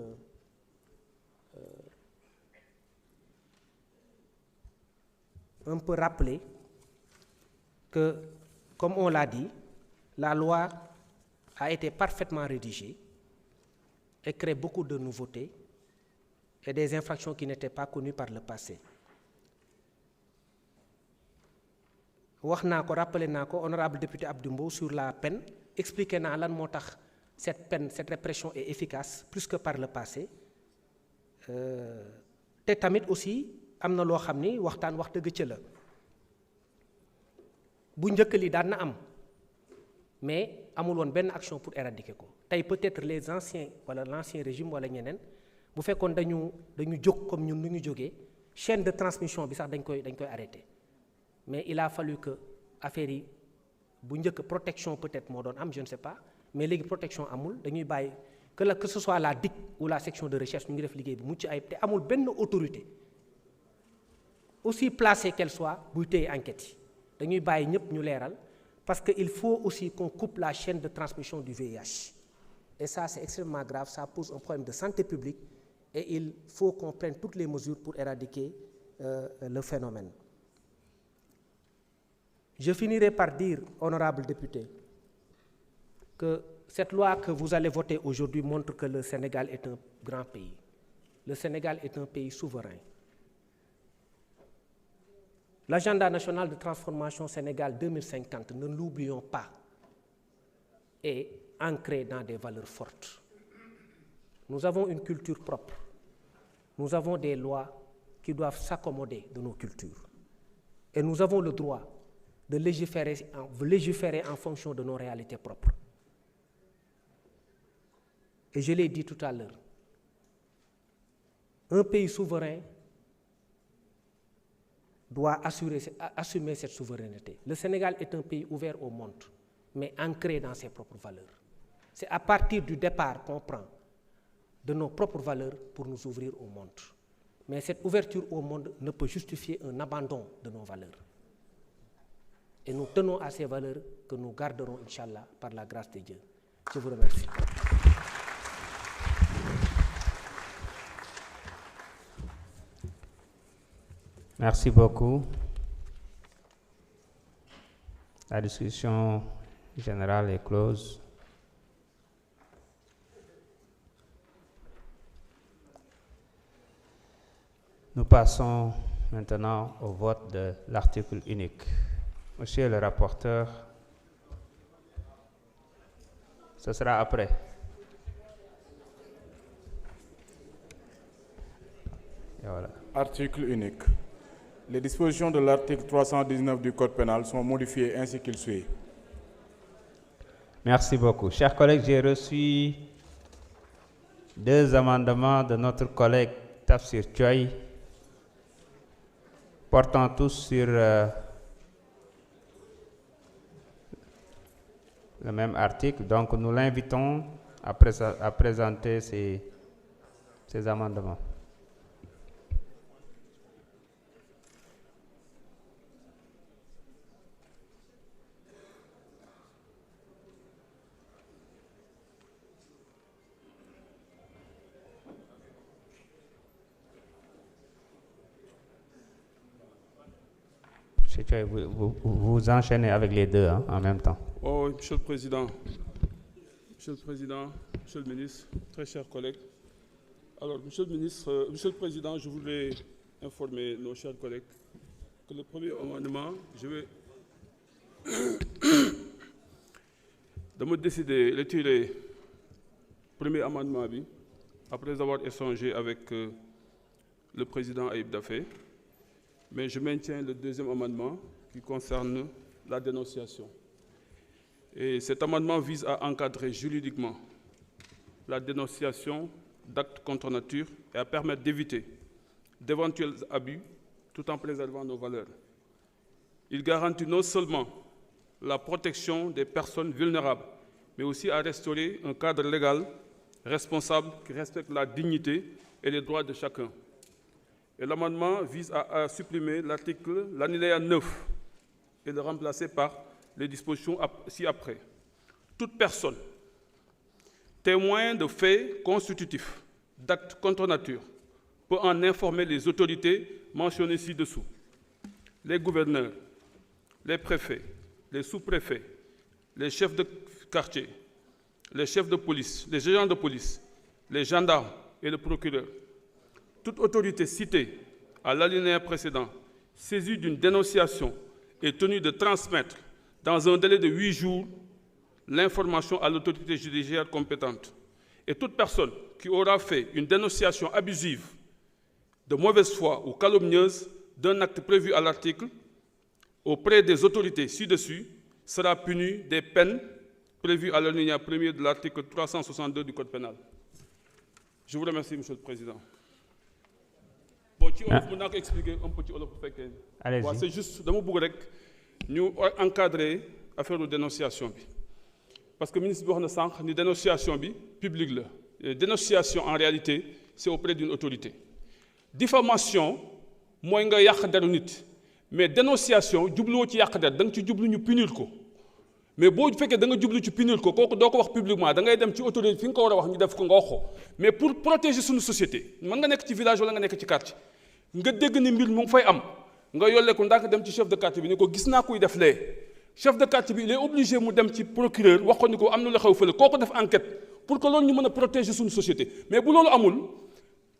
un peu rappeler que, comme on l'a dit, la loi a été parfaitement rédigée et crée beaucoup de nouveautés et des infractions qui n'étaient pas connues par le passé. wax naa ko rappelé naa ko honorable député Abdou Mbow sur la peine expliqué naa lan moo tax cette peine cette répression est efficace plus que par le passé te tamit aussi am na loo xam ni waxtaan wax dëgg ca la bu njëkk li daan na am mais amul woon benn action pour éradiquer ko tey peut-être les anciens wala l'ancien régime wala ñeneen bu fekkoon dañu jóg comme ñun nu ñu jógee chaîne de transmission bi sax dañ koy arrêter. Mais il a fallu que affaire yi bu njëkk protection peut-être moo doon am je ne sais pas mais léegi protection amul dañuy bàyyi que ce soit la DIC ou la section de recherche ñu ngi def liggéey bi mucc ayib te amul benn autorité aussi placée qu'elle soit buy téye enquête yi dañuy bàyyi ñëpp ñu leeral parce que il faut aussi qu'on coupe la chaîne de transmission du VIH et ça c'est extrêmement grave, ça pose un problème de santé publique et il faut qu'on prenne toutes les mesures pour éradiquer le phénomène. Je finirai par dire, honorable député, que cette loi que vous allez voter aujourd'hui montre que le Sénégal est un grand pays. Le Sénégal est un pays souverain. L'agenda national de transformation Sénégal 2050, ne l'oublions pas, est ancré dans des valeurs fortes. Nous avons une culture propre. Nous avons des lois qui doivent s'accommoder de nos cultures. Et nous avons le droit de légiférer en fonction de nos réalités propres. Et je l'ai dit tout à l'heure, un pays souverain doit assumer cette souveraineté. Le Sénégal est un pays ouvert au monde, mais ancré dans ses propres valeurs. C'est à partir du départ qu'on prend de nos propres valeurs pour nous ouvrir au monde. Mais cette ouverture au monde ne peut justifier un abandon de nos valeurs. Et nous tenons à ces valeurs que nous garderons, Inch'Allah, par la grâce de Dieu. Je vous remercie. Merci beaucoup. La discussion générale est close. Nous passons maintenant au vote de l'article unique. Monsieur le rapporteur, ce sera après. Et voilà. Article unique. Les dispositions de l'article 319 du Code pénal sont modifiées ainsi qu'il suit. Merci beaucoup. Chers collègues, j'ai reçu 2 amendements de notre collègue Tafsir Thioye portant tous sur le même article. Donc nous l'invitons à présenter ces amendements. Vous enchaînez avec les deux en même temps. Oh, Monsieur le Président, Monsieur le Ministre, très chers collègues. Alors, Monsieur le Président, je voulais informer nos chers collègues que le premier amendement, je vais de me décider de retirer le premier amendement après avoir échangé avec le Président Ayib Daffé. Mais je maintiens le deuxième amendement qui concerne la dénonciation. Et cet amendement vise à encadrer juridiquement la dénonciation d'actes contre nature et à permettre d'éviter d'éventuels abus tout en préservant nos valeurs. Il garantit non seulement la protection des personnes vulnérables, mais aussi à restaurer un cadre légal responsable qui respecte la dignité et les droits de chacun. Et l'amendement vise à supprimer l'alinéa 9 et le remplacer par les dispositions ci-après. Toute personne témoin de faits constitutifs d'actes contre nature peut en informer les autorités mentionnées ci-dessous. Les gouverneurs, les préfets, les sous-préfets, les chefs de quartier, les chefs de police, les agents de police, les gendarmes et le procureur. toute autorité citée à l'alinéa précédent, saisie d'une dénonciation, est tenue de transmettre dans un délai de 8 jours l'information à l'autorité judiciaire compétente. Et toute personne qui aura fait une dénonciation abusive, de mauvaise foi ou calomnieuse d'un acte prévu à l'article auprès des autorités ci-dessus sera punie des peines prévues à l'alinéa 1er de l'article 362 du Code pénal. Je vous remercie, Monsieur le Président. Bon, ci olof mën naa ko expliquer un peu ci olof bu fekkee. Allez-y. waaw c'est juste dama bëgg rek ñu encadrer affaire de dénonciation bi parce que ministre bi wax na sànq ni dénonciation bi publique la. Dénonciation en réalité c'est auprès d'une autorité. Diffamation mooy nga yàq deru nit mais dénonciation jubluwoo ci yàq der da nga ci jublu ñu punir ko mais boo fekkee da nga jublu ci punir ko kooku doo ko wax publiquement da ngay dem ci autorité fi nga ko war a wax ñu def ko nga wax ko mais pour protéger suñu société mën nga nekk ci village wala nga nekk ci quartier nga dégg ni mbir mu ngi fay am nga yolle ko ndànk dem ci chef de quartier bi ni ko gis naa kuy def lee chef de quartier bi il est obligé mu dem ci procureur wax ko ni ko am na la xew fële kooku def enquête pour que loolu ñu mën a protéger suñu société mais bu loolu amul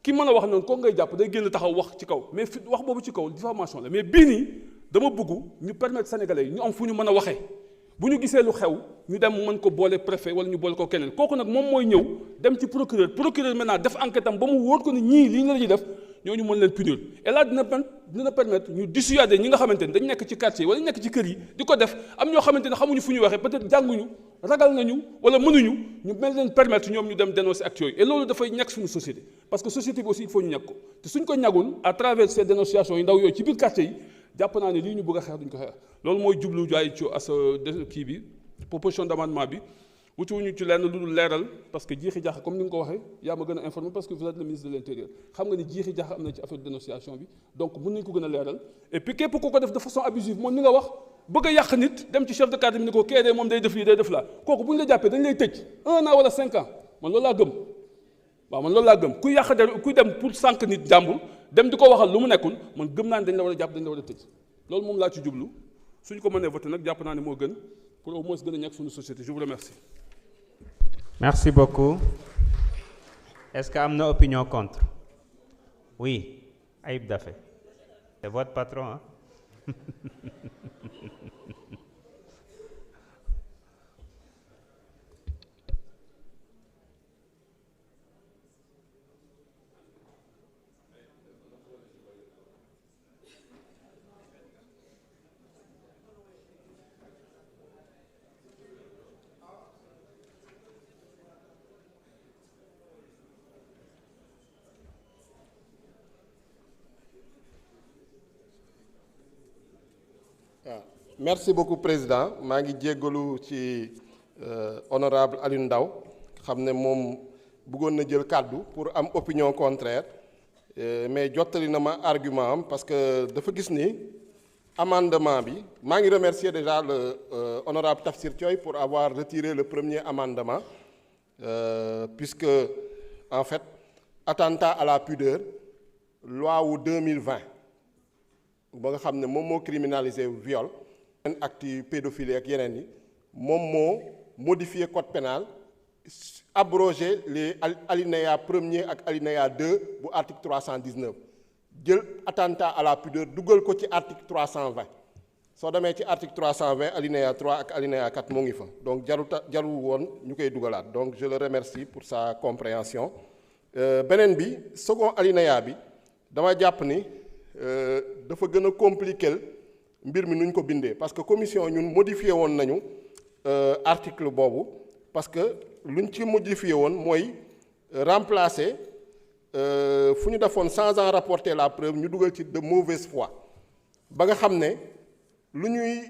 ki mën a wax noonu kooku ngay jàpp day génn taxaw wax ci kaw mais wax boobu ci kaw diffamation la mais bii nii dama bëgg ñu permettre sénégalais yi ñu am fu ñu mën a waxee bu ñu gisee lu xew ñu dem mën ko boole préfet wala ñu boole ko keneen kooku nag moom mooy ñëw dem ci procureur maintenant def enquête am ba mu wóor ko ni ñii lii nga la ñuy def ñooñu mën leen punir et là dina permettre ñu dissuader ñi nga xamante ni dañ nekk ci quartier wala ñu nekk ci kër yi di ko def am ñoo xamante ne xamuñu fu ñu waxee peut-être jànguñu ragal nañu wala mënuñu ñu mel leen permettre ñoom ñu dem dénoncer actes yooyu et loolu dafay ñàkk suñu société parce que société bi aussi il faut ñu ñàkk ko te suñ ko ñàggul à travers ces dénonciations yi ndaw yooyu ci biir quartier yi jàpp naa ne lii ñu bëgg a xeex duñ ko xeex loolu mooy jublu jaay ci as kii bi proposition d'amendement bi wutuwuñu ci lenn lu dul leeral parce que jiixi jaax comme ni nga ko waxee yaa ma gën a informé parce que vous êtes le ministre de l'intérieur xam nga ni jiixi jaax am na ci affaire de dénonciation bi donc mën nañu ko gën a leeral et puis képp ku ko def de façon abusive moom ni nga wax bëgg a yàq nit dem ci chef de quartier bi ni ko kee dee moom day def lii day def laa kooku bu ñu la jàppee dañ lay tëj 1 an wala 5 ans man loolu laa gëm waaw man loolu laa gëm kuy yàq der kuy dem pour sànq nit jàmbur dem di ko waxal lu mu nekkul man gëm naa ne dañ la war a jàpp dañ la war a tëj loolu moom laa ci jublu suñu ko mënee voté nag jàpp naa ne moo gën pour au moins gën a ñàkk suñu société je vous remercie. Merci beaucoup. Est-ce qu'il y a une opinion contre? Oui, Aïb Dafé. C'est votre patron, hein? Merci beaucoup président maa ngi jéggalu ci honorable Alioune Ndao xam ne moom bëggoon na jël kàddu pour am opinion contraire mais jottali na ma argument am parce que dafa gis ni amendement bi maa ngi remercier déjà le honorable Tafsir Thioye pour avoir retiré le premier amendement puisque en fait attentat à la pudeur loi wu 2020 ba nga xam ne moom moo criminalisé viol acte pédophilie ak yeneen yi moom moo modifier code pénal abroger les alinéas 1er ak alinéa 2 bu article 319 jël attentat à la pudeur dugal ko ci article 320 soo demee ci article 320 alinéa 3 ak alinéa 4 moo ngi fa donc jaru woon ñu koy dugalaat donc je le remercie pour sa compréhension beneen bi second alinéa bi dama jàpp ni dafa gën a compliquer mbir mi nuñ ko bindee parce que commission ñun modifié woon nañu article boobu parce que luñ ci modifié woon mooy remplacer fu ñu defoon sans en rapporter la preuve ñu dugal ci de mauvaise foi ba nga xam ne lu ñuy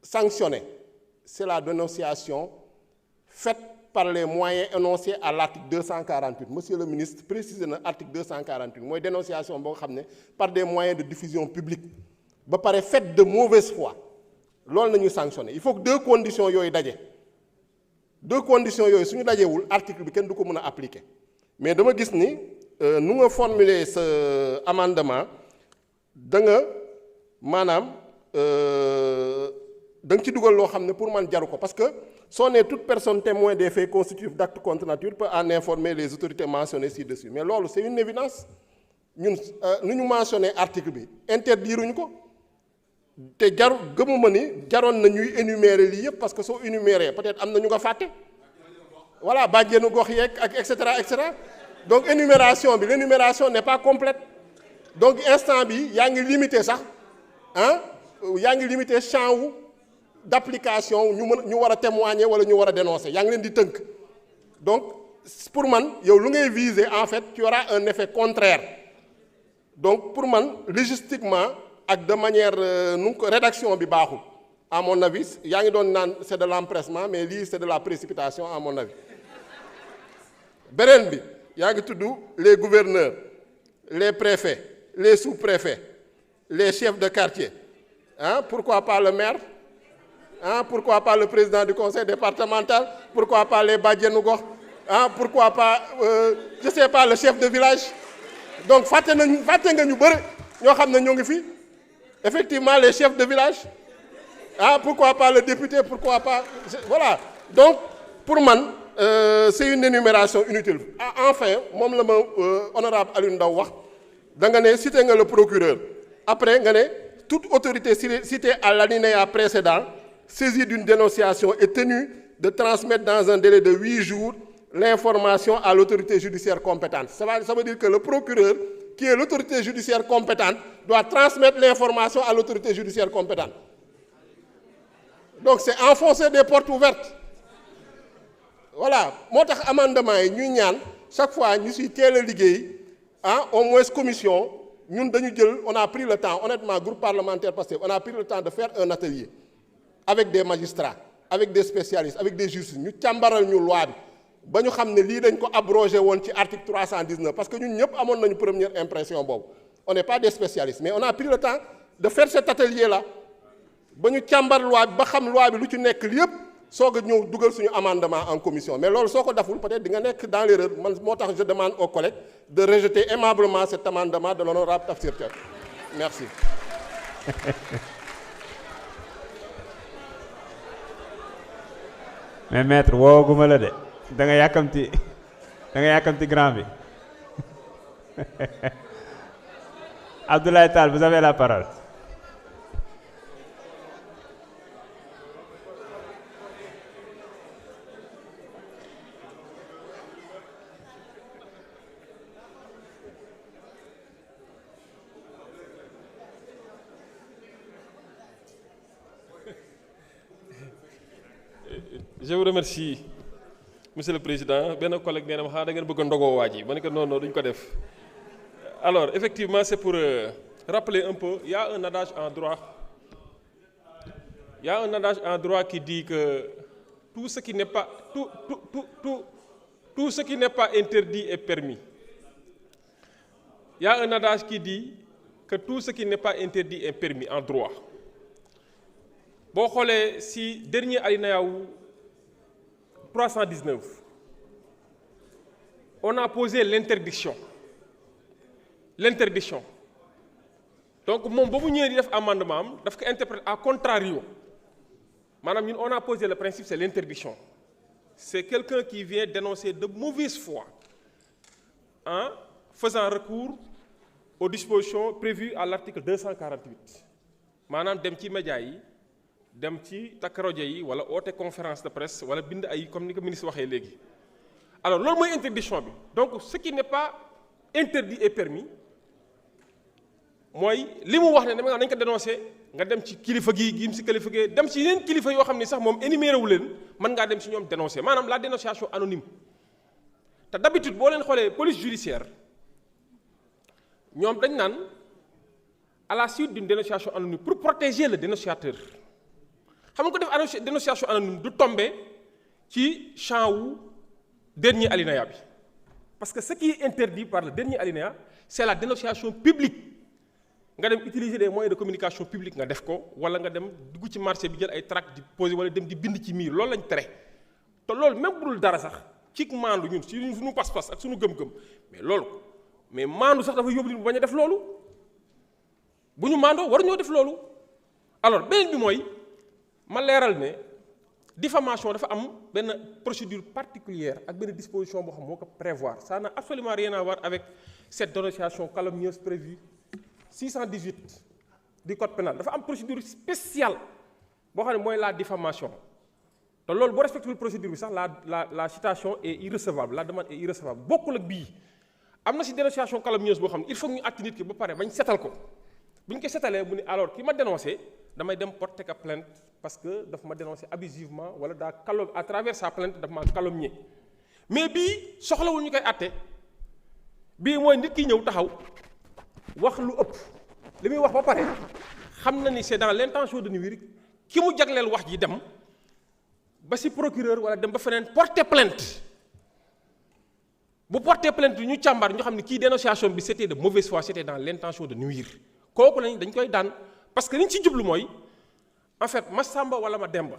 sanctionner c'est la dénonciation faite par les moyens énoncés à l'article 248 monsieur le ministre précisé na article 248 mooy dénonciation boo xam ne par des moyens de diffusion publique ba pare fait de mauvaise foi loolu nañu sanctionné il faut que deux conditions yooyu daje suñu dajewul article bi kenn du ko mën a appliquer mais dama gis ni nu nga formuler ce amendement da nga maanaam da nga ci dugal loo xam ne pour man jaru ko parce que soo nee toute personne témoin des faits constitutifs d'actes contre nature peut en informer les autorités mentionnées ci-dessus mais loolu c'est une évidence ñun nu ñu mentionné article bi interdiruñu ko te gëmuma ni jaroon na ñuy énumérer lii yëpp parce que soo énumérer peut-être am na ñu nga fàtte voilà bàjjenu gox yeeg ak et cetera et cetera donc l'énumération n'est pas complète donc instant bi yaa ngi limité sax yaa ngi limité champ wu d'application ñu war a témoigner wala ñu war a dénoncer yaa ngi leen di tënk donc pour man yow lu ngay viser en fait tu auras un effet contraire donc pour man légistiquement ak de manière rédaction bi baaxul à mon avis yaa ngi doon naan c'est de l'empressement mais lii c'est de la précipitation à mon avis beneen bi yaa ngi tudd les gouverneurs les préfets les sous-préfets les chefs de quartier pourquoi pas le maire pourquoi pas le président du conseil départemental pourquoi pas les bàjjenu gox pourquoi pas je sais pas le chef de village donc fàtte nga ñu bëri ñoo xam ne ñoo ngi fi effectivement les chefs de village pourquoi pas le député pourquoi pas voilà donc pour man c'est une énumération inutile enfin moom la ma honorable Alioune Ndao wax da nga ne cité nga le procureur après nga ne toute autorité citée à l'alinéa précédent saisie d'une dénonciation est tenue de transmettre dans un délai de 8 jours l'information à l'autorité judiciaire compétente. Ça veut dire que le procureur, qui est l'autorité judiciaire compétente, doit transmettre l'information à l'autorité judiciaire compétente. Donc c'est enfoncer des portes ouvertes. Voilà. Moo tax amendement yi ñuy ñaan chaque fois ñu si teel a liggéey au moins commission ñun dañu jël on a pris le temps honnêtement groupe parlementaire Pastef on a pris le temps de faire un atelier avec des magistrats avec des spécialistes avec des juristes ñu càmbaral ñu loi bi ba ñu xam ne lii dañ ko abrogé woon ci article 319 parce que ñun ñëpp amoon nañu première impression boobu on n'est pas des spécialistes mais on a pris le temps de faire cet atelier là ba ñu càmbar loi bi ba xam loi bi lu ci nekk lépp soog a ñëw dugal suñu amendement en commission mais loolu soo ko deful peut-être di nga nekk dans l'erreur man moo tax je demande aux collègues de rejeter aimablement cet amendement de l'honorable Tafsir Thiam merci. mais maître wooguma la de da nga yàkkamti grand bi Abdoulaye Tall vous avez la parole. Je vous remercie, Monsieur le Président. Benn collègue nee na ma xanaa da ngeen bëgg a ndogoo waa ji ma ne ko non duñ ko def. Alors effectivement c'est pour rappeler un peu il y a un adage en droit qui dit que tout ce qui n'est pas interdit est permis. Il y a un adage qui dit que tout ce qui n'est pas interdit est permis en droit. Boo xoolee si dernier alinéa wu 319 on a posé l'interdiction donc moom ba mu ñëwee di def amendement am daf ko interpréter à contrario maanaam ñun on a posé le principe c'est l'interdiction c'est quelqu'un qui vient dénoncer de mauvaise foi en faisant recours aux dispositions prévues à l'article 248 maanaam dem ci média yi dem ci takk rajo yi wala oote conférence de presse wala bind ay comme ni ko ministre waxee léegi alors loolu mooy interdiction bi donc ce qui n'est pas interdit et permis mooy li mu wax ne dama nañ ko dénoncer nga dem ci kilifa gi gim si kilifa gi dem ci yeneen kilifa yoo xam ne sax moom énuméré wu leen mën ngaa dem si ñoom dénoncer maanaam la dénonciation anonyme te d'habitude boo leen xoolee police judiciaire ñoom dañ naan à la suite d'une dénonciation anonyme pour protéger le dénonciateur xam nga ko def dénonciation anonyme du tomber ci champ wu dernier alinéa bi parce que ce qui est interdit par le dernier alinéa c'est la dénonciation publique nga dem utiliser des moyens de communication publique nga def ko wala nga dem dugg ci marché bi jël ay tract di poser wala dem di bind ci miir loolu lañ tere te loolu même bu dul dara sax ci maandu ñun ci suñu pas-pas ak suñu gëm-gëm mais maandu sax dafa yóbbu li bañ a def loolu bu ñu maandoo waruñoo def loolu alors beneen bi mooy ma leeral ne diffamation dafa am benn procédure particulière ak benn disposition boo xam moo ko prévoir ça n'a absolument rien à voir avec cette dénonciation calomnieuse prévue 618 du code pénal dafa am procédure spéciale boo xam ne mooy la diffamation te loolu boo respecté procédure bi sax la citation est irrecevable la demande est irrecevable bokkul ak bii am na si dénonciation calomnieuse boo xam ne il faut que ñu àtte nit ki ba pare bañ setal ko bu ñu ko setalee mu ni alors ki ma dénoncé damay dem porter ka plainte parce que daf ma dénoncé abusivement wala à travers sa plainte daf ma calomnié mais bii soxlawul ñu koy àtte bii mooy nit ki ñëw taxaw wax lu ëpp li muy wax ba pare xam na ni c'est dans l'intention de nuire ki mu jagleel wax ji dem ba ci procureur wala dem ba feneen porter plainte bu porter plainte ñu càmbar ñu xam ne kii dénonciation bi c'était de mauvaise foi c'était dans l'intention de nuire kooku lañ dañ koy daan parce que li ñu ci jublu mooy en fait ma Samba wala ma Demba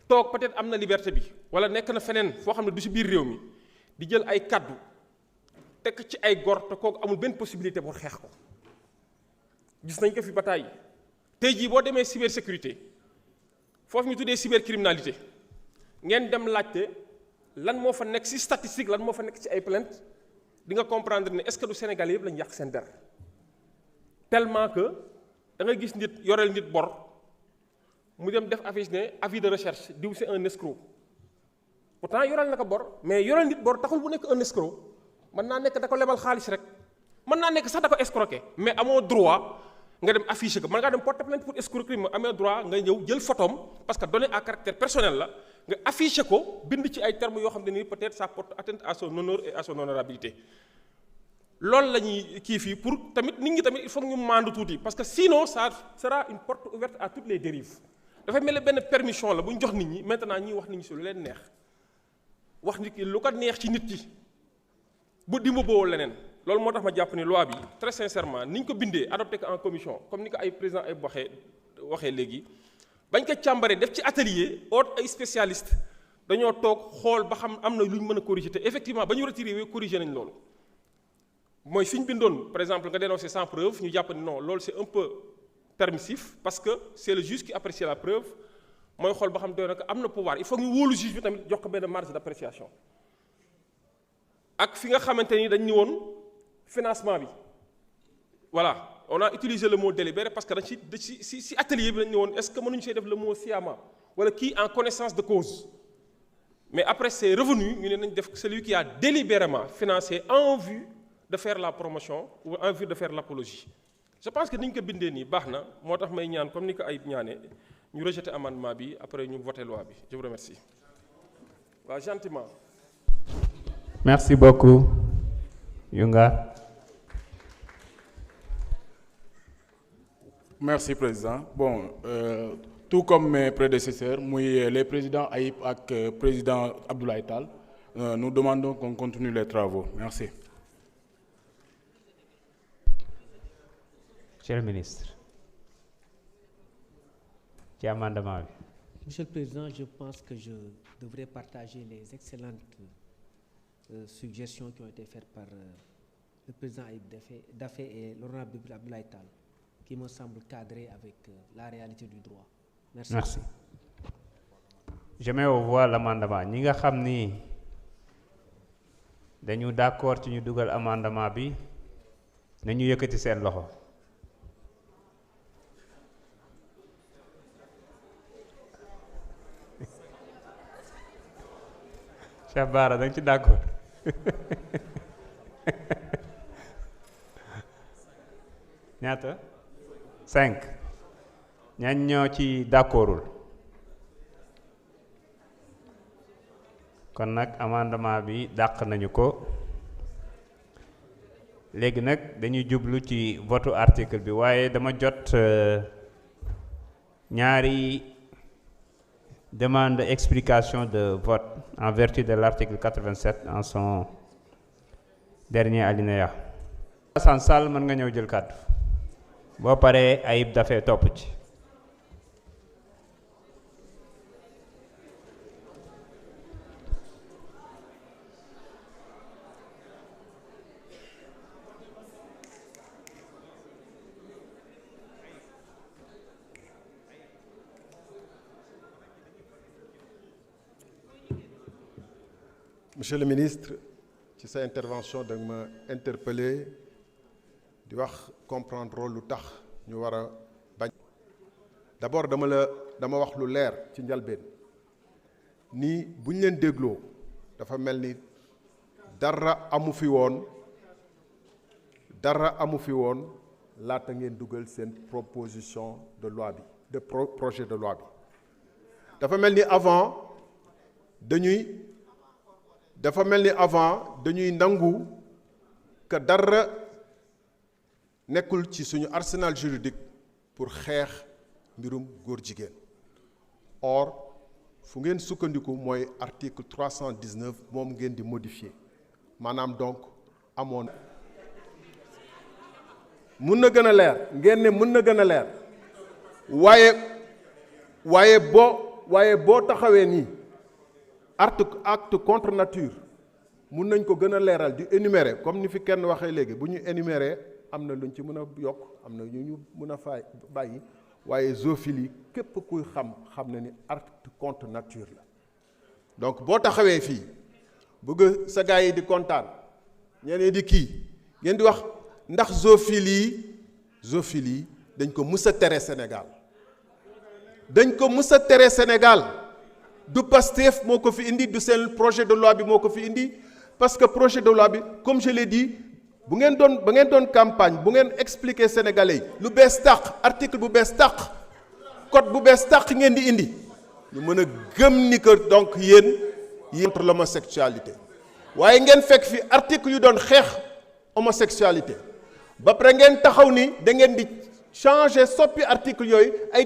toog peut-être am na liberté bi wala nekk na feneen foo xam ne du ci biir réew mi di jël ay kaddu tekk ci ay gor te kooku amul benn possibilité pour xeex ko gis nañ ko fi bataille tey jii boo demee cybersécurité foofu ñu tuddee cybercriminalité ngeen dem laajte lan moo fa nekk ci statistique lan moo fa nekk ci ay plainte di nga comprendre ne est-ce que du Sénégal yëpp lañu yàq seen der tellement que da ngay gis nit yoreel nit bor mu dem def affiche ne avis de recherche diw c'est un escroc pourtant yoreel na ko bor mais yoreel nit bor taxul bu nekk un escroc mën naa nekk da ko lebal xaalis rek mën naa nekk sax da ko escroquer mais amoo droit nga dem afficher ko mën ngaa dem porter plainte pour escroquerie mais amee droit nga ñëw jël photom parce que données à caractère personnel la nga afficher ko bind ci ay termes yoo xam ne nii peut-être ça porte atteinte à son honneur et à son honorabilité loolu la ñuy kii fii pour tamit nit ñi tamit il faut que ñu maandu tuuti parce que sinon ça sera une porte ouverte à toutes les dérives dafay mel ne benn permission la bu ñu jox nit ñi maintenant ñuy wax nit ñi si lu leen neex wax nit ki lu ko neex ci nit ki bu dimba boowul leneen loolu moo tax ma jàpp ni loi bi très sincèrement ni ñu ko bindee adopté ko en commission comme ni ko ay président ay waxee léegi bañ ko càmbaree def ci atelier oot ay spécialiste dañoo toog xool ba xam am na lu ñu mën a corriger te effectivement ba ñu retiré wee corriger nañ loolu mooy fi ñu bindoon par exemple nga dénoncer sans preuve ñu jàpp ni non loolu c'est un peu permissif parce que c'est le juge qui apprécie la preuve mooy xool ba xam doy na ko am na pouvoir il faut ñu wóolu juge bi tamit jox ko benn marge d'appréciation ak fi nga xamante ni dañ ni woon financement bi voilà on a utilisé le mot délibéré parce que dañ ci atelier bi dañ ni woon est-ce que mënuñu see def le mot sciemment wala kii en connaissance de cause mais après c'est revenu ñu ne nañ def celui qui a délibérément financé en vue de faire la promotion ou en vue de faire l'apologie je pense que ni ñu ko bindee nii baax na moo tax may ñaan comme ni ko ay ñaane ñu rejeter amendement bi après ñu voter loi bi je vous remercie waaw gentiment. Merci beaucoup Yunga. Merci président bon tout comme mes prédécesseurs muy les présidents Ayib ak président Abdoulaye Tall nous demandons qu'on continue les travaux merci. Monsieur le ministre ci amendement bi. Monsieur le Président, je pense que je devrais partager les excellentes suggestions qui ont été faites par le président Ayib Daffé et l'honorable Abdoulaye Tall, qui me semblent cadrer avec la réalité du droit. Merci. Merci. Je mets au voie l'amendement. ñi nga xam ni dañu d'accord ci ñu dugal amendement bi nañu yëkkati seen loxo. Cheikh Bara da nga ci d'accord ñaata 5 ñan ñoo ci d'accordul kon nag amendement bi dàq nañu ko léegi nag dañuy jublu ci votu article bi waaye dama jot ñaari demande explication de vote en vertu de l'article 87 en son dernier alinéa. Assane Sall mën nga ñëw jël kàddu boo paree Ayib Daffé topp ci. Monsieur le ministre ci sa intervention da nga ma interpellé di wax comprendre rôle lu tax ñu war a bañ. d'abord dama wax lu leer ci njalbeen nii bu ñu leen dégloo dafa mel ni dara amu fi woon laata ngeen dugal seen proposition de loi bi projet de loi bi dafa mel ni avant dañuy nangu que dara nekkul ci suñu arsenal juridique pour xeex mbirum góor jigéen. Or fu ngeen sukkandiku mooy article 319 moom ngeen di modifier maanaam donc amoon mun na gën a leer ngeen ne mun na gën a leer waaye boo taxawee nii acte contre nature mun nañ ko gën a leeral di énumérer comme ni fi kenn waxee léegi bu ñu énumérer am na luñ ci mën a yokk am na ñu mën a bàyyi waaye zoophilie képp kuy xam na ni acte contre nature la. Donc boo taxawee fii bëgg sa gars yi di kontaan ñeneen di kii ngeen di wax ndax zoophilie dañ ko mës a tere Sénégal du Pastef moo ko fi indi du seen projet de loi bi moo ko fi indi parce que projet de loi bi comme je l'ai dit ba ngeen doon campagne bu ngeen expliquer sénégalais yi lu bees tàq article bu bees tàq code bu bees tàq ngeen di indi ñu mën a gëm ni que donc yéen contre l'homosexualité waaye ngeen fekk fi article yu doon xeex homosexualité ba pare ngeen taxaw ni da ngeen di changer soppi article yooyu ay